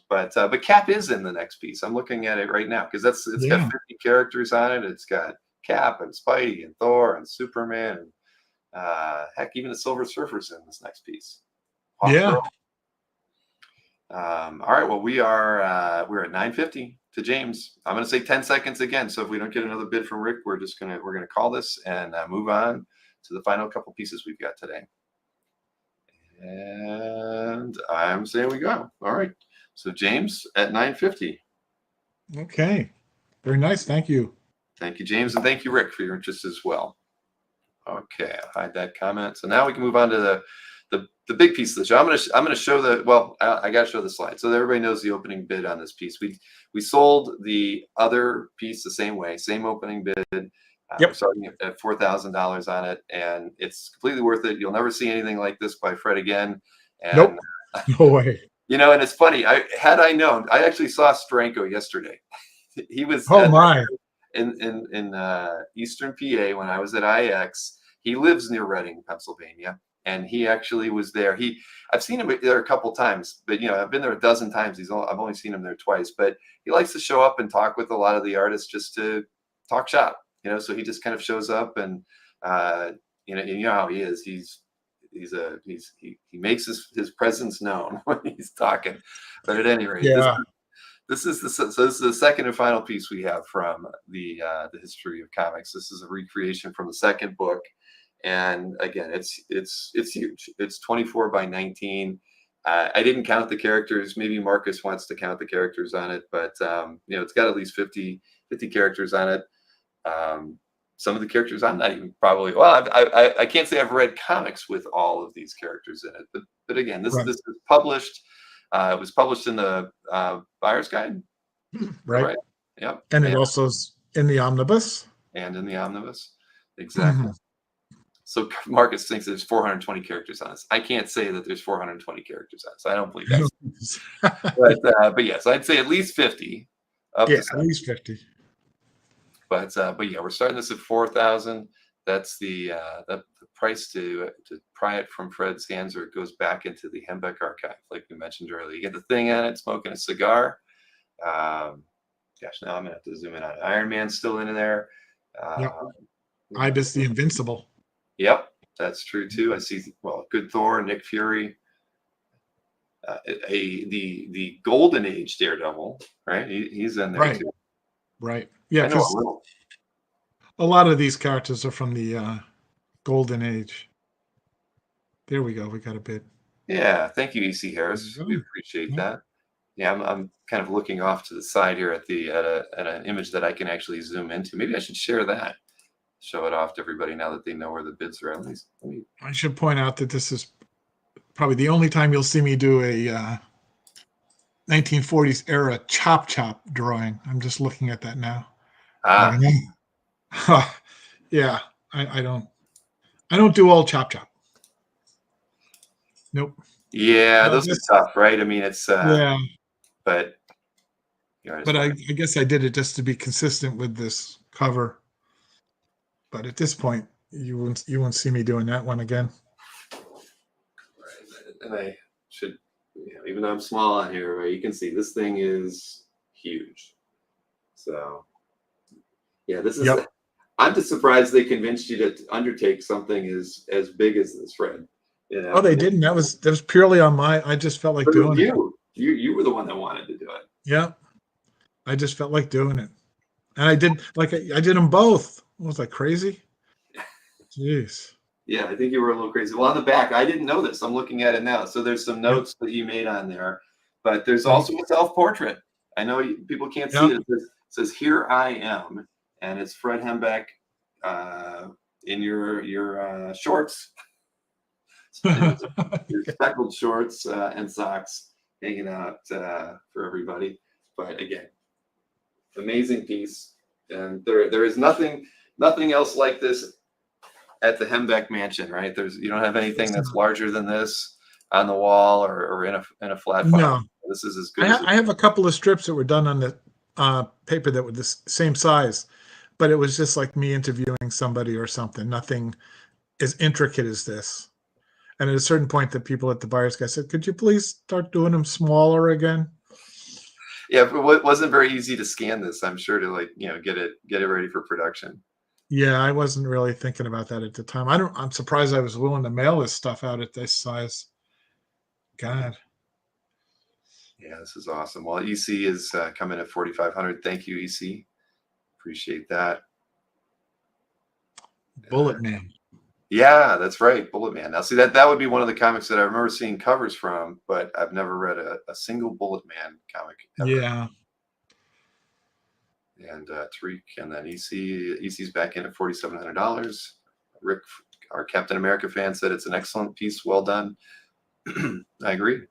but Cap is in the next piece. I'm looking at it right now, because it's got Yeah. 50 characters on it. It's got Cap and Spidey and Thor and Superman and heck, even the Silver Surfer's in this next piece. Yeah. Hawkgirl. All right. Well, we're at 950 to James. I'm going to say 10 seconds again. So if we don't get another bid from Rick, we're going to call this and move on to the final couple pieces we've got today. And I'm saying we go. All right. So James at 950. Okay. Very nice. Thank you. Thank you, James, and thank you, Rick, for your interest as well. Okay, I'll hide that comment. So now we can move on to the big piece of the show. I'm gonna show I gotta show the slide so that everybody knows the opening bid on this piece. We sold the other piece the same way, same opening bid. Yep. We're starting at $4,000 on it, and it's completely worth it. You'll never see anything like this by Fred again. And Nope. No way. and it's funny. Had I known, I actually saw Stranko yesterday. He was Oh my. in Eastern PA when I was at IX. He lives near Reading, Pennsylvania, and he actually was there. I've seen him there a couple times, but I've been there a dozen times. I've only seen him there twice, but he likes to show up and talk with a lot of the artists just to talk shop. So he just kind of shows up, and you know how he is. He makes his presence known when he's talking. But at any rate, Yeah. this is the second and final piece we have from the history of comics. This is a recreation from the second book, and again, it's huge. It's 24 by 19. I didn't count the characters. Maybe Marcus wants to count the characters on it, but it's got at least 50 characters on it. Some of the characters I'm not even probably. Well, I can't say I've read comics with all of these characters in it, but again, this Right. is published. It was published in the Buyer's Guide. Right. Yep. And it also is in the omnibus. And in the omnibus. Exactly. So Marcus thinks there's 420 characters on this. I can't say that there's 420 characters on this. I don't believe that. But yes, I'd say at least 50. Yeah, at least 50. But yeah, we're starting this at 4,000. That's the price to pry it from Fred's hands, or it goes back into the Hembeck archive, like we mentioned earlier. You get the thing on it, smoking a cigar. Gosh, now I'm gonna have to zoom in on it. Iron Man's still in there. Yep. Ibis the Invincible. Yep, that's true too. I see. Well, good Thor, Nick Fury. The Golden Age Daredevil, right? He's in there too. Right. Yeah, I know a little. a lot of these characters are from the Golden Age. There we go. We got a bid. Yeah, thank you, EC There you Harris. We go. appreciate Yeah. that. Yeah, I'm kind of looking off to the side here at an image that I can actually zoom into. Maybe I should share that, show it off to everybody now that they know where the bids are. At least let me. I should point out that this is probably the only time you'll see me do a 1940s era chop drawing. I'm just looking at that now. Like, Ah, yeah, I don't do all chop. Nope. yeah, those This, are tough, right? I mean, it's yeah, but you know, I just but I want guess I did it just to be consistent with this cover. But at this point, you won't see me doing that one again. and I should, even though I'm small on here, right, you can see this thing is huge. So yeah, this is. Yep. I'm just surprised they convinced you to undertake something as big as this, Fred. You Oh, know, they didn't. That was purely on my. I just felt like but it was doing it. you were the one that wanted to do it. Yeah, I just felt like doing it, and I did. Like I did them both. Was I crazy? Jeez. Yeah, I think you were a little crazy. Well, on the back, I didn't know this. I'm looking at it now. So there's some Yep. notes that you made on there, but there's Thank also a self-portrait. I know people can't see Yep. it. It says "Here I am," and it's Fred Hembeck in your shorts, your speckled shorts and socks, hanging out for everybody. But again, amazing piece, and there is nothing else like this at the Hembeck Mansion, right? You don't have anything that's larger than this on the wall or in a flat file. No, This is as I, good as ha- it. I have a couple of strips that were done on the paper that were the same size, but it was just like me interviewing somebody or something. Nothing as intricate as this. And at a certain point, the people at the buyer's guy said, "Could you please start doing them smaller again?" Yeah, but it wasn't very easy to scan this. I'm sure to get it ready for production. Yeah, I wasn't really thinking about that at the time. I'm surprised I was willing to mail this stuff out at this size. God. Yeah, this is awesome. Well, EC is coming at 4,500. Thank you, EC. Appreciate that. Bullet Man. Yeah, that's right, Bullet Man. Now, see that would be one of the comics that I remember seeing covers from, but I've never read a single Bullet Man comic ever. Yeah. And Tariq, and then EC's back in at $4,700. Rick, our Captain America fan, said it's an excellent piece. Well done. I agree.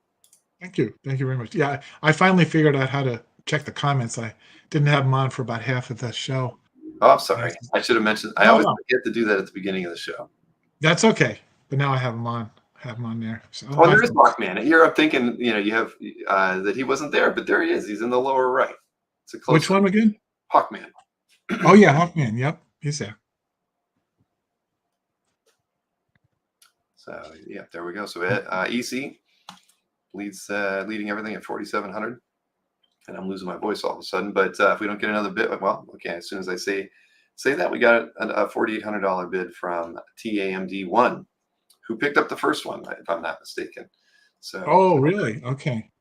Thank you. Thank you very much. Yeah, I finally figured out how to check the comments. I didn't have them on for about half of the show. Oh, I'm sorry. I should have mentioned. I No, always no, forget to do that at the beginning of the show. that's okay. But now I have them on. Have them on there. So, Oh, there is Hawkman. Here I'm thinking, you have that he wasn't there, but there he is. He's in the lower right. It's a close. Which one again? Hawkman. Oh yeah, Hawkman. Yep, he's there. So yeah, there we go. So EC leading everything at 4,700, and I'm losing my voice all of a sudden. But if we don't get another bid, well, okay. As soon as I say that, we got a $4,800 bid from TAMD1, who picked up the first one, if I'm not mistaken. So. Oh really? Okay.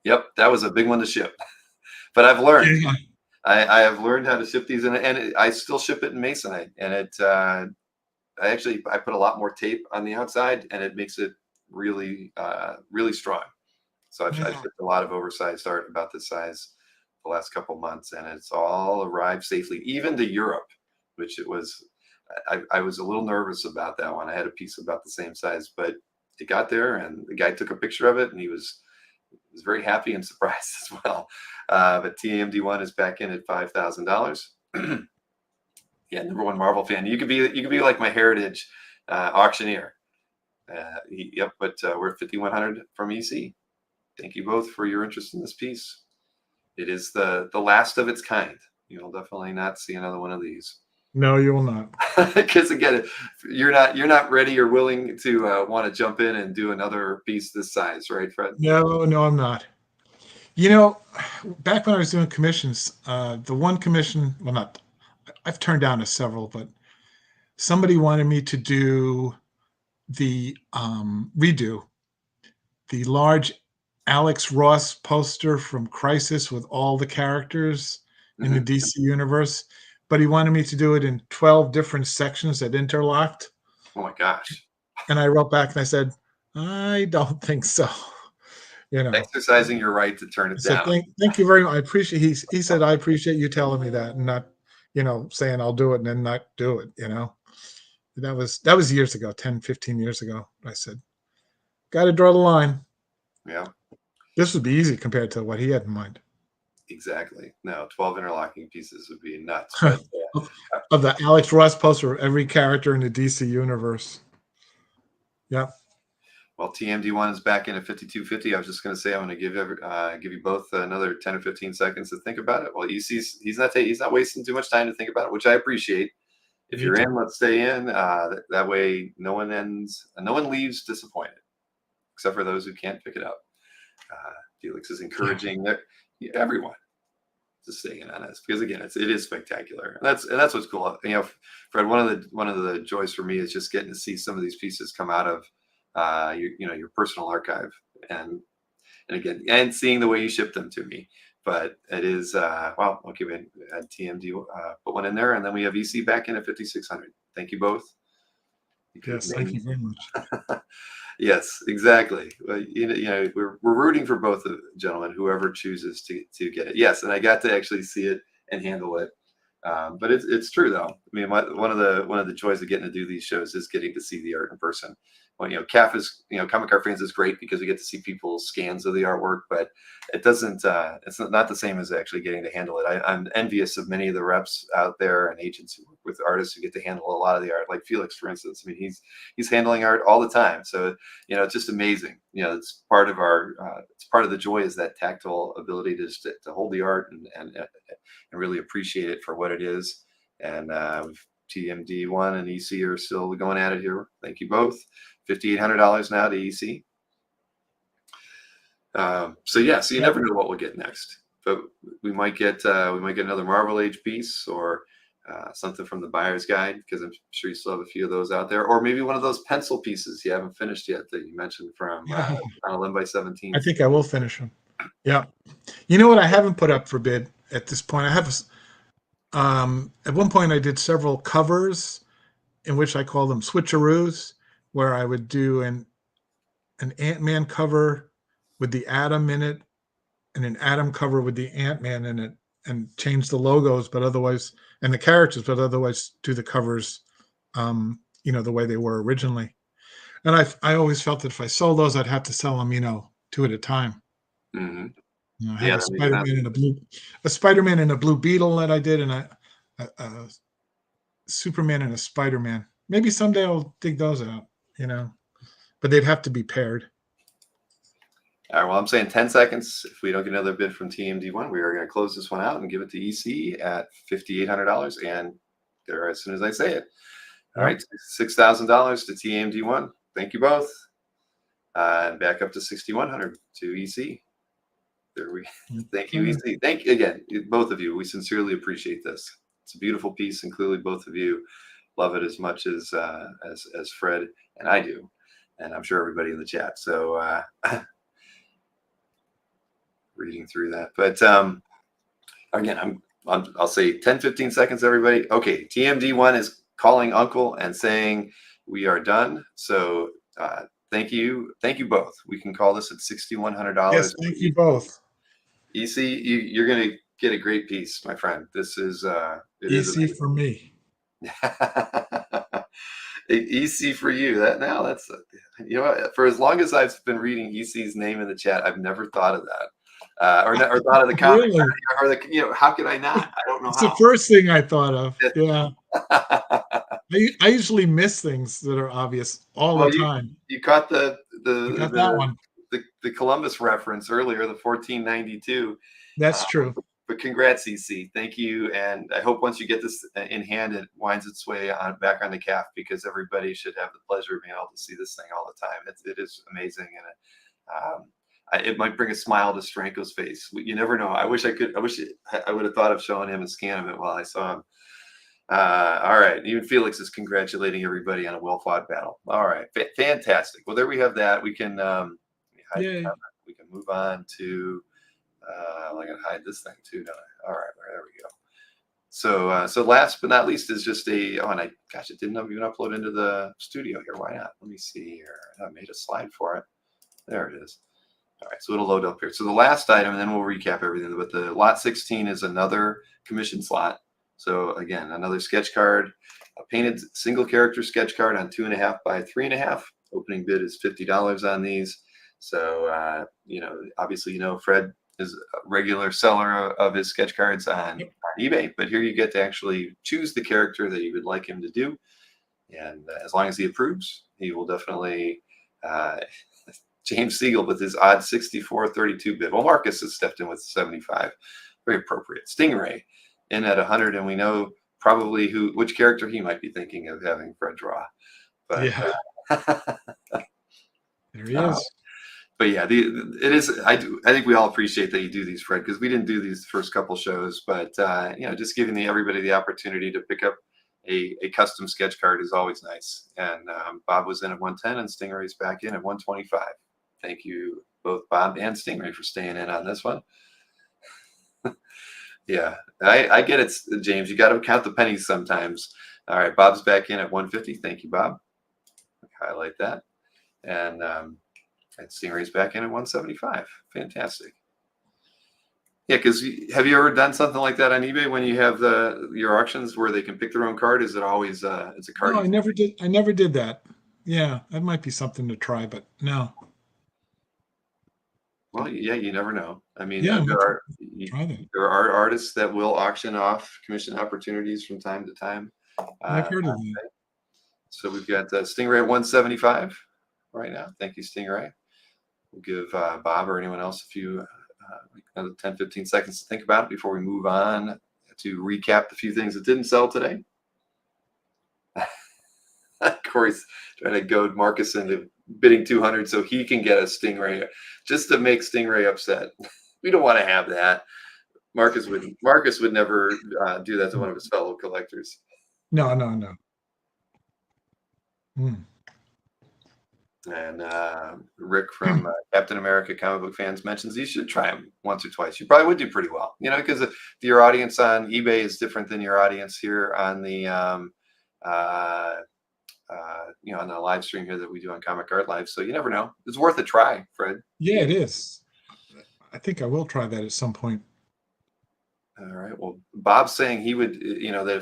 Yep, that was a big one to ship. But I've learned. Yeah. I have learned how to ship these, and I still ship it in Masonite, and I put a lot more tape on the outside, and it makes it really really strong. So I've shipped a lot of oversized art about this size the last couple months, and it's all arrived safely, even to Europe, which it was. I was a little nervous about that one. I had a piece about the same size, but it got there, and the guy took a picture of it, and he was very happy and surprised as well. But TAMD1 is back in at $5,000. Yeah, #1 Marvel fan. You could be like my heritage auctioneer. Yep, but we're at 5,100 from EC. Thank you both for your interest in this piece. It is the last of its kind. You'll definitely not see another one of these. No, you will not. Because again, you're not ready or willing to want to jump in and do another piece this size, right, Fred? No, I'm not. Back when I was doing commissions, the one commission, well, not, I've turned down several, but somebody wanted me to do redo the large Alex Ross poster from Crisis with all the characters in the DC universe, but he wanted me to do it in 12 different sections that interlocked. Oh my gosh. And I wrote back and I said, I don't think so. You know, Exercising your right to turn I it said, down. thank you very much. I appreciate, he said, I appreciate you telling me that and not, saying I'll do it and then not do it, that was years ago, 10, 15 years ago. I said, got to draw the line. Yeah, This would be easy compared to what he had in mind. exactly. No, 12 interlocking pieces would be nuts. But of, of the Alex Ross poster of every character in the DC universe. Yeah. well, TMD1 is back in at 5250. I was just going to say I'm going to give you both another 10 or 15 seconds to think about it. Well, he's not wasting too much time to think about it, which I appreciate. If Me you're too. in, let's stay in. That way, no one leaves disappointed, except for those who can't pick it up. Felix is Yeah. encouraging everyone to stay in on this because again, it is spectacular. And that's what's cool. Fred, one of the joys for me is just getting to see some of these pieces come out of your personal archive and again and seeing the way you ship them to me. But it is well, okay, we had TMD put one in there, and then we have EC back in at 5600. Thank you both. You could have Yes. Thank named. you very much. Yes, exactly. Well, we're rooting for both the gentlemen, whoever chooses to get it. Yes, and I got to actually see it and handle it. But it's true though. I mean, one of the joys of getting to do these shows is getting to see the art in person. Well, CAF is Comic Art Fans is great because we get to see people's scans of the artwork, but it doesn't. It's not the same as actually getting to handle it. I'm envious of many of the reps out there and agents who work with artists who get to handle a lot of the art, like Felix, for instance. I mean, he's handling art all the time, so it's just amazing. It's part of it's part of the joy is that tactile ability to hold the art and really appreciate it for what it is. And TMD1 and EC are still going at it here. Thank you both. $5,800 now to EC. So you Yep. never know what we'll get next, but we might get another Marvel Age piece or something from the buyer's guide because I'm sure you still have a few of those out there, or maybe one of those pencil pieces you haven't finished yet that you mentioned from Yeah. on a limb by I 17. think I will finish them. Yeah. You know what I haven't put up for bid at this point? I have at one point I did several covers in which I call them switcheroos, where I would do an Ant-Man cover with the Atom in it and an Atom cover with the Ant-Man in it and change the logos, but otherwise, and the characters, but otherwise do the covers, the way they were originally. And I always felt that if I sold those, I'd have to sell them, two at a time. Mm-hmm. I have Yeah, a that makes sense. Spider-Man and a Blue Beetle that I did, and a Superman and a Spider-Man. Maybe someday I'll dig those out, but they'd have to be paired. All right, well, I'm saying 10 seconds. If we don't get another bid from TMD1, we are going to close this one out and give it to EC at $5,800 and there as soon as I say it. All right, Yep. $6,000 to TMD1. Thank you both. And back up to 6,100 to EC. There we Thank you, EC. Thank you again, both of you. We sincerely appreciate this. It's a beautiful piece, and clearly both of you love it as much as Fred and I do, and I'm sure everybody in the chat. So reading through that, but again, I'll say 10, 15 seconds, everybody. Okay, TMD1 is calling uncle and saying we are done. So thank you both. We can call this at Yes, $6,100. thank you both. EC, you're going to get a great piece, my friend. This is it is EC amazing. for me. EC for you. That's for as long as I've been reading EC's name in the chat, I've never thought of that. Or thought of the comic, Really? or how could I not? I don't know It's the how. first thing I thought of. Yeah. I usually miss things that are obvious all the Well, time. you caught the I the got that the one. the Columbus reference earlier, the 1492. That's true. But congrats, EC. Thank you, and I hope once you get this in hand, it winds its way back on the calf because everybody should have the pleasure of being able to see this thing all the time. It is amazing, and it might bring a smile to Stranko's face. You never know. I wish I would have thought of showing him a scan of it while I saw him. All right. Even Felix is congratulating everybody on a well-fought battle. All right. Fantastic. Well, there we have that. We can Yay. we can move on to. I gotta hide this thing too, don't I? All right. There we go. So last but not least is just a, oh, and gosh, it didn't even upload into the studio here. Why not? Let me see here. I made a slide for it. There it is. All right, so it'll load up here. So the last item, and then we'll recap everything. But the lot 16 is another commission slot. So again, another sketch card, a painted single character sketch card on 2.5 by 3.5. Opening bid is $50 on these. So obviously, Fred is a regular seller of his sketch cards on eBay, but here you get to actually choose the character that you would like him to do, and as long as he approves, he will definitely. James Siegel with his odd 64.32 bid. Well, Marcus has stepped in with 75. Very appropriate. Stingray in at 100, and we know probably which character he might be thinking of having Fred draw. But Yeah, there he uh, is. but yeah, it is. I think we all appreciate that you do these, Fred, because we didn't do these first couple shows. But just giving everybody the opportunity to pick up a custom sketch card is always nice. And Bob was in at 110, and Stingray's back in at 125. Thank you both, Bob and Stingray, for staying in on this one. Yeah, I get it, James. You got to count the pennies sometimes. All right, Bob's back in at 150. Thank you, Bob. Highlight that. And Stingray's back in at 175. Fantastic. Yeah, because have you ever done something like that on eBay when you have your auctions where they can pick their own card? Is it always it's a card? No, I never did. I never did that. Yeah, that might be something to try, but no. Well, yeah, you never know. I mean, Yeah, there try that. are artists that will auction off commission opportunities from time to time. I've heard of that. So we've got Stingray at 175 right now. Thank you, Stingray. We'll give Bob or anyone else a few another 10, 15 seconds to think about it before we move on to recap the few things that didn't sell today. Corey's trying to goad Marcus into bidding 200 so he can get a Stingray, just to make Stingray upset. We don't want to have that. Marcus would never do that to one of his fellow collectors. No, no, no. And Rick from Captain America Comic Book Fans mentions you should try them once or twice. You probably would do pretty well, because your audience on eBay is different than your audience here on the on the live stream here that we do on Comic Art Live. So you never know. It's worth a try, Fred. Yeah, it is. I think I will try that at some point. All right. Well, Bob's saying he would, that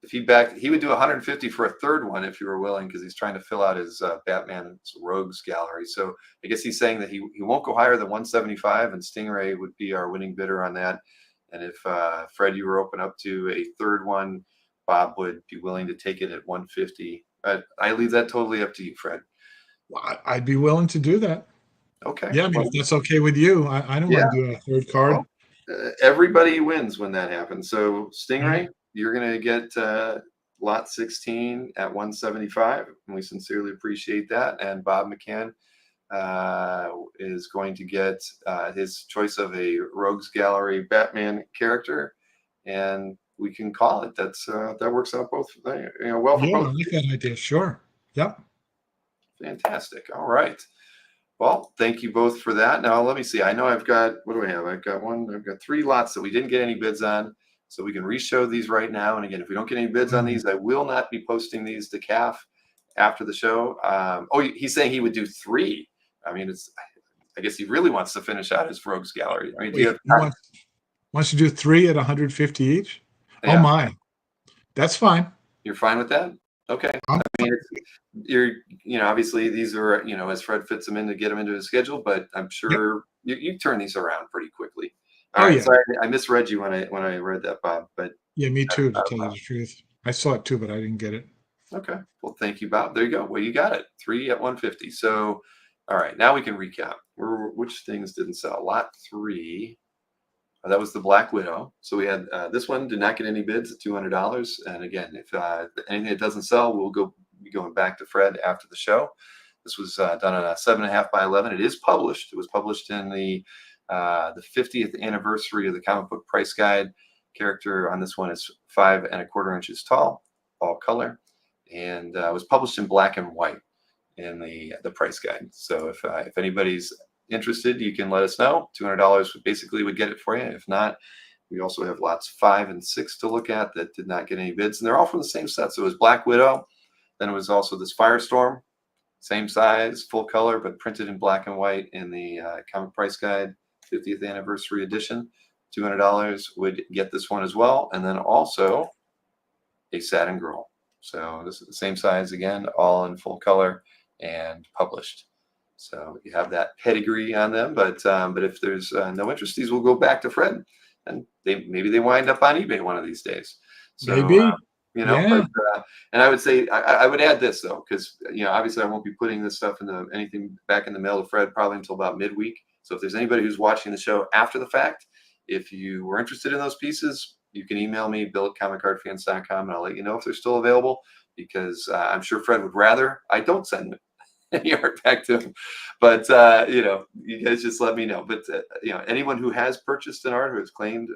if he backed, he would do 150 for a third one if you were willing, because he's trying to fill out his Batman's Rogues gallery. So I guess he's saying that he won't go higher than 175, and Stingray would be our winning bidder on that. And if Fred, you were open up to a third one, Bob would be willing to take it at 150. I leave that totally up to you, Fred. Well, I'd be willing to do that. Okay. Yeah, I mean, if that's okay with you, I don't mind doing a third card. Well, everybody wins when that happens. So Stingray, you're going to get lot 16 at 175, and we sincerely appreciate that. And Bob McCann is going to get his choice of a Rogues Gallery Batman character, and we can call it. That works out both well for both. Yeah, I like that idea. Sure. Yep. Fantastic. All right. Well, thank you both for that. Now, let me see. I know I've got, what do I have? I've got 3 lots that we didn't get any bids on. So we can re-show these right now. And again, if we don't get any bids on these, I will not be posting these to CAF after the show. He's saying he would do 3. I mean, I guess he really wants to finish out his Rogues Gallery. I mean, he wants to do 3 at 150 each? Yeah. Oh, my. That's fine. You're fine with that? Okay. I mean, obviously these are, as Fred fits them in to get them into his schedule, but I'm sure you turn these around pretty quickly. All right. Yeah. Sorry, I misread you when I read that, Bob. But yeah, me too, to tell you the truth. I saw it too, but I didn't get it. Okay. Well, thank you, Bob. There you go. Well, you got it. 3 at 150. So, all right, now we can recap. Which things didn't sell? Lot 3. That was the Black Widow. So we had this one did not get any bids at $200. And again, if anything that doesn't sell, we'll be going back to Fred after the show. This was done on a 7.5 by 11. It is published. It was published in the 50th anniversary of the comic book price guide. Character on this one is 5 1/4 inches tall, all color, and was published in black and white in the price guide. So if anybody's interested, you can let us know. $200 would get it for you. If not, We also have lots 5 and 6 to look at that did not get any bids, and they're all from the same set. So it was Black Widow, then it was also this Firestorm, same size, full color, but printed in black and white in the Comic Price Guide 50th Anniversary Edition. $200 would get this one as well, and then also a Satin Girl. So this is the same size again, all in full color and published. So you have that pedigree on them, but if there's no interest, these will go back to Fred, and maybe they wind up on eBay one of these days. So Maybe. but Yeah. and I would say I would add this though, because obviously I won't be putting this stuff anything back in the mail to Fred probably until about midweek. So if there's anybody who's watching the show after the fact, if you were interested in those pieces, you can email me, bill@comicardfans.com, and I'll let you know if they're still available, because I'm sure Fred would rather I don't send any art back to him. But you guys just let me know. But anyone who has purchased an art, who has claimed,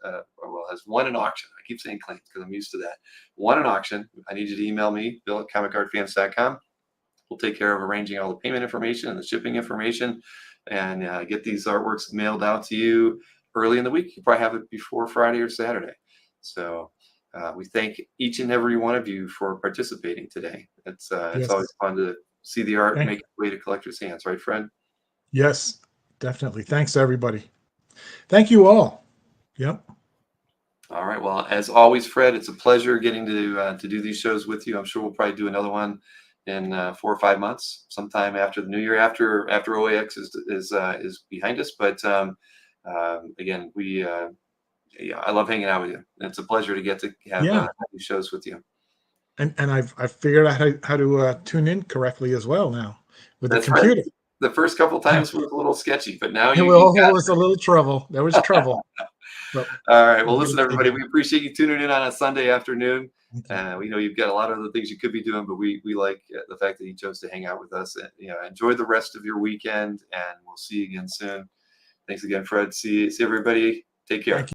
has won an auction. I keep saying claimed because I'm used to that. Won an auction. I need you to email me, bill@comicardfans.com. We'll take care of arranging all the payment information and the shipping information, and get these artworks mailed out to you early in the week. You probably have it before Friday or Saturday. So we thank each and every one of you for participating today. It's Yes. always fun to see the art Thank- make its way to collectors' hands, right, Fred? Yes, definitely. Thanks, everybody. Thank you all. Yep. All right. Well, as always, Fred, it's a pleasure getting to do these shows with you. I'm sure we'll probably do another one in 4 or 5 months, sometime after the new year, after OAX is behind us. But again, I love hanging out with you. It's a pleasure to get to have Yeah. these shows with you. And I've figured out how to tune in correctly as well now with the That's computer. right. The first couple times was a little sketchy, but now It you got was a little trouble. There was trouble. But All right. Well, we'll get listen, it everybody, figured we appreciate you tuning in on a Sunday afternoon. out. We know you've got a lot of other things you could be doing, but we like the fact that you chose to hang out with us. And, enjoy the rest of your weekend, and we'll see you again soon. Thanks again, Fred. See everybody. Take care. Thank you.